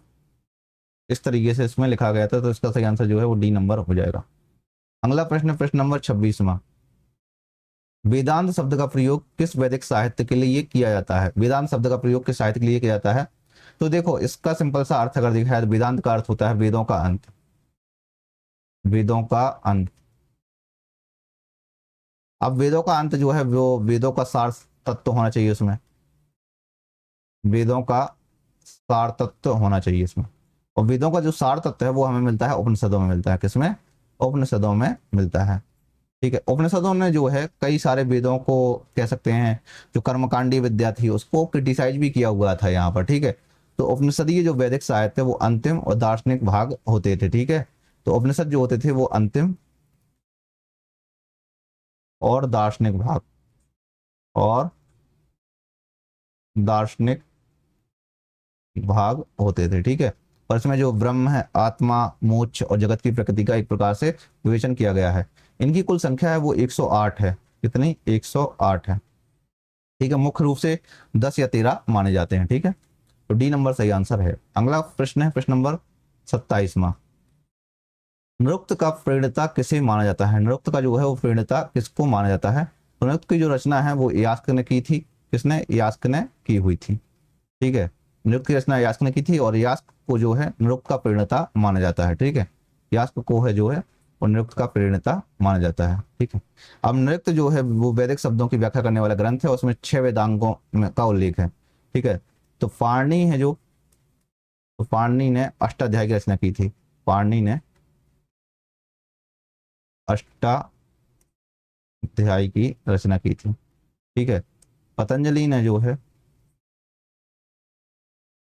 इस तरीके से इसमें लिखा गया था। तो इसका सही आंसर जो है वो डी नंबर हो जाएगा। अगला प्रश्न, प्रश्न नंबर 26वां, वेदांत शब्द का प्रयोग किस वैदिक साहित्य के लिए किया जाता है? वेदांत शब्द का प्रयोग किस साहित्य के लिए किया जाता है? तो देखो इसका सिंपल सा अर्थ अगर देखा जाए तो वेदांत का अर्थ होता है वेदों का अंत। वेदों का अंत। अब वेदों का अंत जो है वो वेदों का सार तत्व होना चाहिए उसमें, वेदों का सार तत्व होना चाहिए इसमें। और वेदों का जो सार तत्व है वो हमें मिलता है उपनिषदों में मिलता है। किसमें? उपनिषदों में मिलता है। ठीक है, उपनिषदों ने जो है कई सारे वेदों को कह सकते हैं जो कर्मकांडी विद्या थी उसको क्रिटिसाइज भी किया हुआ था यहाँ पर। ठीक है, तो उपनिषदीय जो वैदिक साहित्य वो अंतिम और दार्शनिक भाग होते थे। ठीक है, तो उपनिषद जो होते थे वो अंतिम और दार्शनिक भाग और दार्शनिक भाग होते थे। ठीक है, और इसमें जो ब्रह्म है, आत्मा, मोक्ष और जगत की प्रकृति का एक प्रकार से विवेचन किया गया है। इनकी कुल संख्या है वो 108 है। कितनी? 108 है। ठीक है, मुख्य रूप से 10 या 13 माने जाते हैं। ठीक है, तो डी नंबर सही आंसर है। अगला प्रश्न है प्रश्न नंबर 27वां, नृत्य का प्रणेता किसे माना जाता है? नृत्य का जो है वो प्रणेता किसको माना जाता है? तो नृत्य की जो रचना है वो यास्क ने की थी। किसने? यास्क ने की हुई थी। ठीक है, नृत्य की रचना यास्क ने की थी और यास्क को जो है नृत्य का प्रणेता माना जाता है। ठीक है, यास्क को है जो है और नृत्य का प्रणेता माना जाता है। ठीक है, अब नृत्य जो है वो वैदिक शब्दों की व्याख्या करने वाला ग्रंथ है, उसमें 6 वेदांगों का उल्लेख है। ठीक है, तो पाणिनि है जो, तो पाणिनि ने अष्टाध्यायी की रचना की थी। पाणिनि ने अष्टाध्यायी की रचना की थी। ठीक है, पतंजलि ने जो है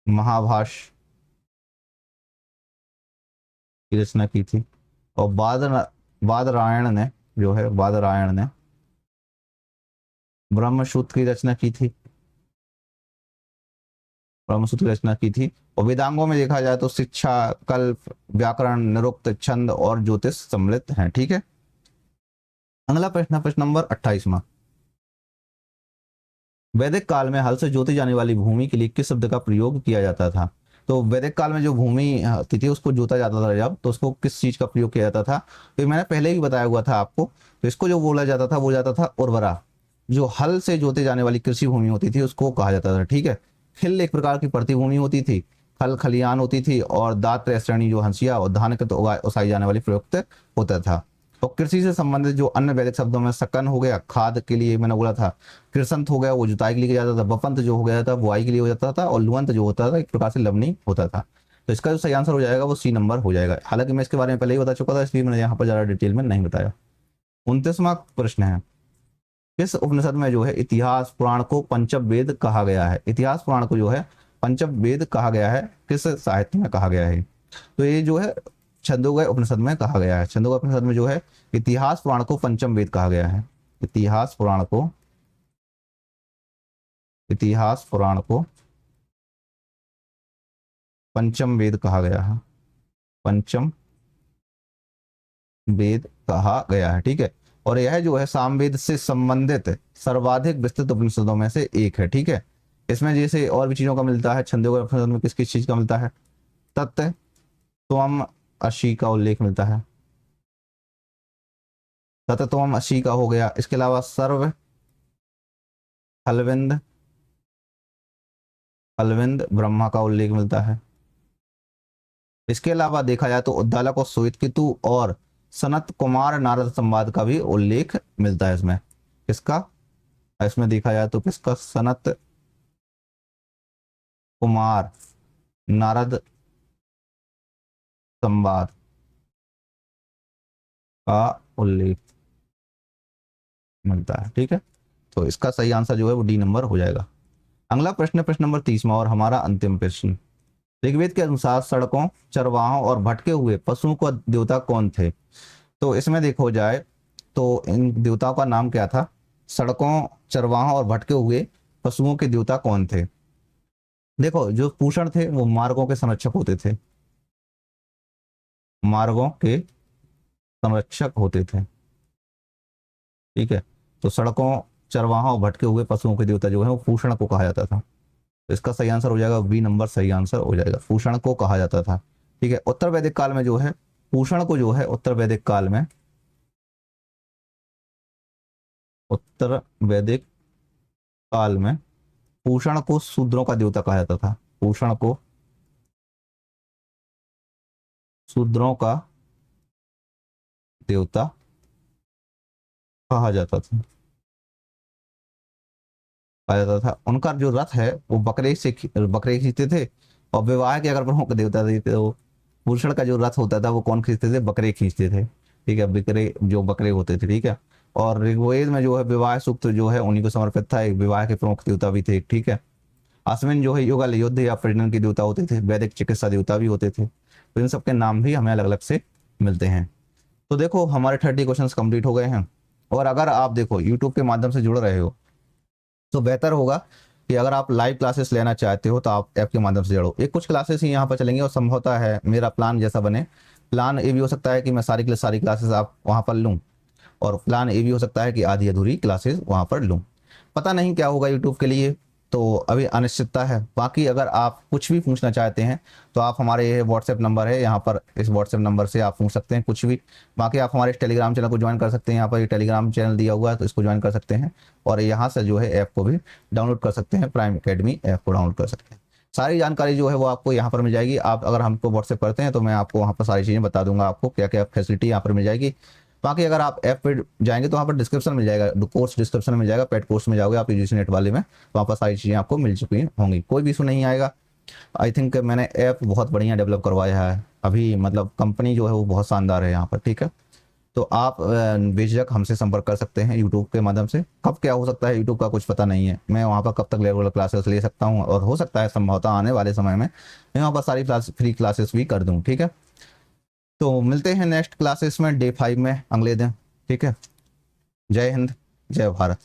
महाभाष्य की रचना की थी। और बादरायण ने जो है, बादरायण ने ब्रह्मसूत्र की रचना की थी। ब्रह्मसूत्र की रचना की थी। और वेदांगों में देखा जाए तो शिक्षा, कल्प, व्याकरण, निरुक्त, छंद और ज्योतिष सम्मिलित हैं। ठीक है, अगला प्रश्न, प्रश्न नंबर 28वां, वैदिक काल में हल से जोती जाने वाली भूमि के लिए किस शब्द का प्रयोग किया जाता था? तो वैदिक काल में जो भूमि होती थी उसको जोता जाता था जब, तो उसको किस चीज का प्रयोग किया जाता था? तो मैंने पहले ही बताया हुआ था आपको। तो इसको जो बोला जाता था वो जाता था उर्वरा। जो हल से जोते जाने वाली कृषि भूमि होती थी उसको कहा जाता था। ठीक है, खिल एक प्रकार की पड़ती भूमि होती थी, खल खलियान होती थी और दात्र श्रेणी जो हंसिया और धान के तो उगाई जाने वाली प्रयुक्त होता था। और कृषि से संबंधित जो अन्य वैदिक शब्दों में सकन हो गया खाद के लिए, मैंने बोला था, कृषंत हो गया वो जुताई के लिए किया जाता था, बपंत जो हो गया था बुआई के लिए हो जाता था, और लुअंत जो होता था एक प्रकार से लवनी होता था। तो इसका जो सही आंसर हो जाएगा वो सी नंबर हो जाएगा। हालांकि मैं इसके बारे में पहले ही बता चुका था इसलिए मैंने यहाँ पर ज्यादा डिटेल में नहीं बताया। 29वां प्रश्न है, किस उपनिषद में जो है इतिहास पुराण को पंचम वेद कहा गया है? इतिहास पुराण को जो है पंचम वेद कहा गया है, किस साहित्य में कहा गया है? तो ये जो है छंदोगय उपनिषद में कहा गया है। छंदोगय उपनिषद में जो है इतिहास पुराण को पंचम वेद कहा गया है। इतिहास पुराण को पंचम वेद कहा गया है। पंचम वेद कहा गया है। ठीक है, और यह जो है सामवेद से संबंधित सर्वाधिक विस्तृत उपनिषदों में से एक है। ठीक है, इसमें जैसे और भी चीजों का मिलता है, छंदोगय उपनिषद में किस किस चीज का मिलता है? तत्व, त्वम, अशी का उल्लेख मिलता है। तत्व, त्वम, अशी का हो गया। इसके अलावा सर्व, हलविंद, ब्रह्मा का उल्लेख मिलता है। इसके अलावा देखा जाए तो उद्दालक और श्वेतकेतु और सनत कुमार नारद संवाद का भी उल्लेख मिलता है इसमें। किसका? इसमें देखा जाए तो किसका? सनत कुमार नारद संवाद का उल्लेख मिलता है। ठीक है, तो इसका सही आंसर जो है वो डी नंबर हो जाएगा। अगला प्रश्न है प्रश्न नंबर 30वां और हमारा अंतिम प्रश्न। ऋग्वेद के अनुसार सड़कों, चरवाहों और भटके हुए पशुओं का देवता कौन थे? तो इसमें देखो जाए तो इन देवताओं का नाम क्या था? सड़कों, चरवाहों और भटके हुए पशुओं के देवता कौन थे? देखो, जो पूषण थे वो मार्गों के संरक्षक होते थे, मार्गों के संरक्षक होते थे। ठीक है, तो सड़कों, चरवाहों और भटके हुए पशुओं के देवता जो है वो पूषण को कहा जाता था। तो इसका सही आंसर हो जाएगा बी नंबर, सही आंसर हो जाएगा, पूषण को कहा जाता था। ठीक है, उत्तर वैदिक काल में जो है पूषण को जो है उत्तर वैदिक काल में, उत्तर वैदिक काल में पूषण को शूद्रों का देवता कहा जाता था। पूषण को शूद्रों का देवता कहा जाता था, कहा जाता था। उनका जो रथ है वो बकरे खींचते थे, और विवाह के अगर प्रमुख देवता थे तो पूषण का जो रथ होता था वो कौन खींचते थे? बकरे खींचते थे। ठीक है, बकरे, जो बकरे होते थे। ठीक है, और ऋग्वेद में जो है विवाह सूक्त जो है उन्हीं को समर्पित था, एक विवाह के प्रमुख देवता भी थे। ठीक है, अश्विन जो है युगल, युद्ध या प्रजनन के देवता होते थे, वैदिक चिकित्सा देवता भी होते थे। तो इन सबके नाम भी हमें अलग अलग से मिलते हैं। तो देखो हमारे 30 क्वेश्चन कंप्लीट हो गए हैं। और अगर आप देखो यूट्यूब के माध्यम से जुड़ रहे हो तो बेहतर होगा कि अगर आप लाइव क्लासेस लेना चाहते हो तो आप ऐप के माध्यम से जुड़ो। एक कुछ क्लासेस ही यहाँ पर चलेंगे और संभवतः है मेरा प्लान जैसा बने। प्लान ये भी हो सकता है कि मैं सारी क्लासेस आप वहाँ पर लूँ, और प्लान ये भी हो सकता है कि आधी अधूरी क्लासेस वहाँ पर लूँ। पता नहीं क्या होगा यूट्यूब के लिए, तो अभी अनिश्चितता है। बाकी अगर आप कुछ भी पूछना चाहते हैं तो आप हमारे ये व्हाट्सएप नंबर है, यहाँ पर इस व्हाट्सएप नंबर से आप पूछ सकते हैं कुछ भी। बाकी आप हमारे टेलीग्राम चैनल को ज्वाइन कर सकते हैं, यहाँ पर ये टेलीग्राम चैनल दिया हुआ है तो इसको ज्वाइन कर सकते हैं, और यहाँ से जो है ऐप को भी डाउनलोड कर सकते हैं, प्राइम एकेडमी ऐप को डाउनलोड कर सकते हैं। सारी जानकारी जो है वो आपको यहाँ पर मिल जाएगी। आप अगर हमको व्हाट्सएप करते हैं तो मैं आपको वहाँ पर सारी चीज़ें बता दूंगा, आपको क्या क्या फैसिलिटी यहाँ पर मिल जाएगी। बाकी अगर आप ऐप पे जाएंगे तो वहाँ पर डिस्क्रिप्शन मिल जाएगा, कोर्स डिस्क्रिप्शन मिल जाएगा, पेड कोर्स में जाओगे आप यूजीसी नेट वाले में, वहाँ पर सारी चीज़ें आपको मिल चुकी होंगी, कोई भी इशू नहीं आएगा। आई थिंक मैंने ऐप बहुत बढ़िया डेवलप करवाया है अभी, मतलब कंपनी जो है वो बहुत शानदार है यहाँ पर। ठीक है, तो आप बेझिझक हमसे संपर्क कर सकते हैं यूट्यूब के माध्यम से। कब क्या हो सकता है यूट्यूब का कुछ पता नहीं है, मैं वहाँ पर कब तक रेगुलर क्लासेस ले सकता हूँ, और हो सकता है संभवतः आने वाले समय में मैं वहाँ पर सारी फ्री क्लासेस भी कर दूँ। ठीक है, तो मिलते हैं नेक्स्ट क्लासेस में डे 5 में अगले दिन। ठीक है, जय हिंद, जय भारत।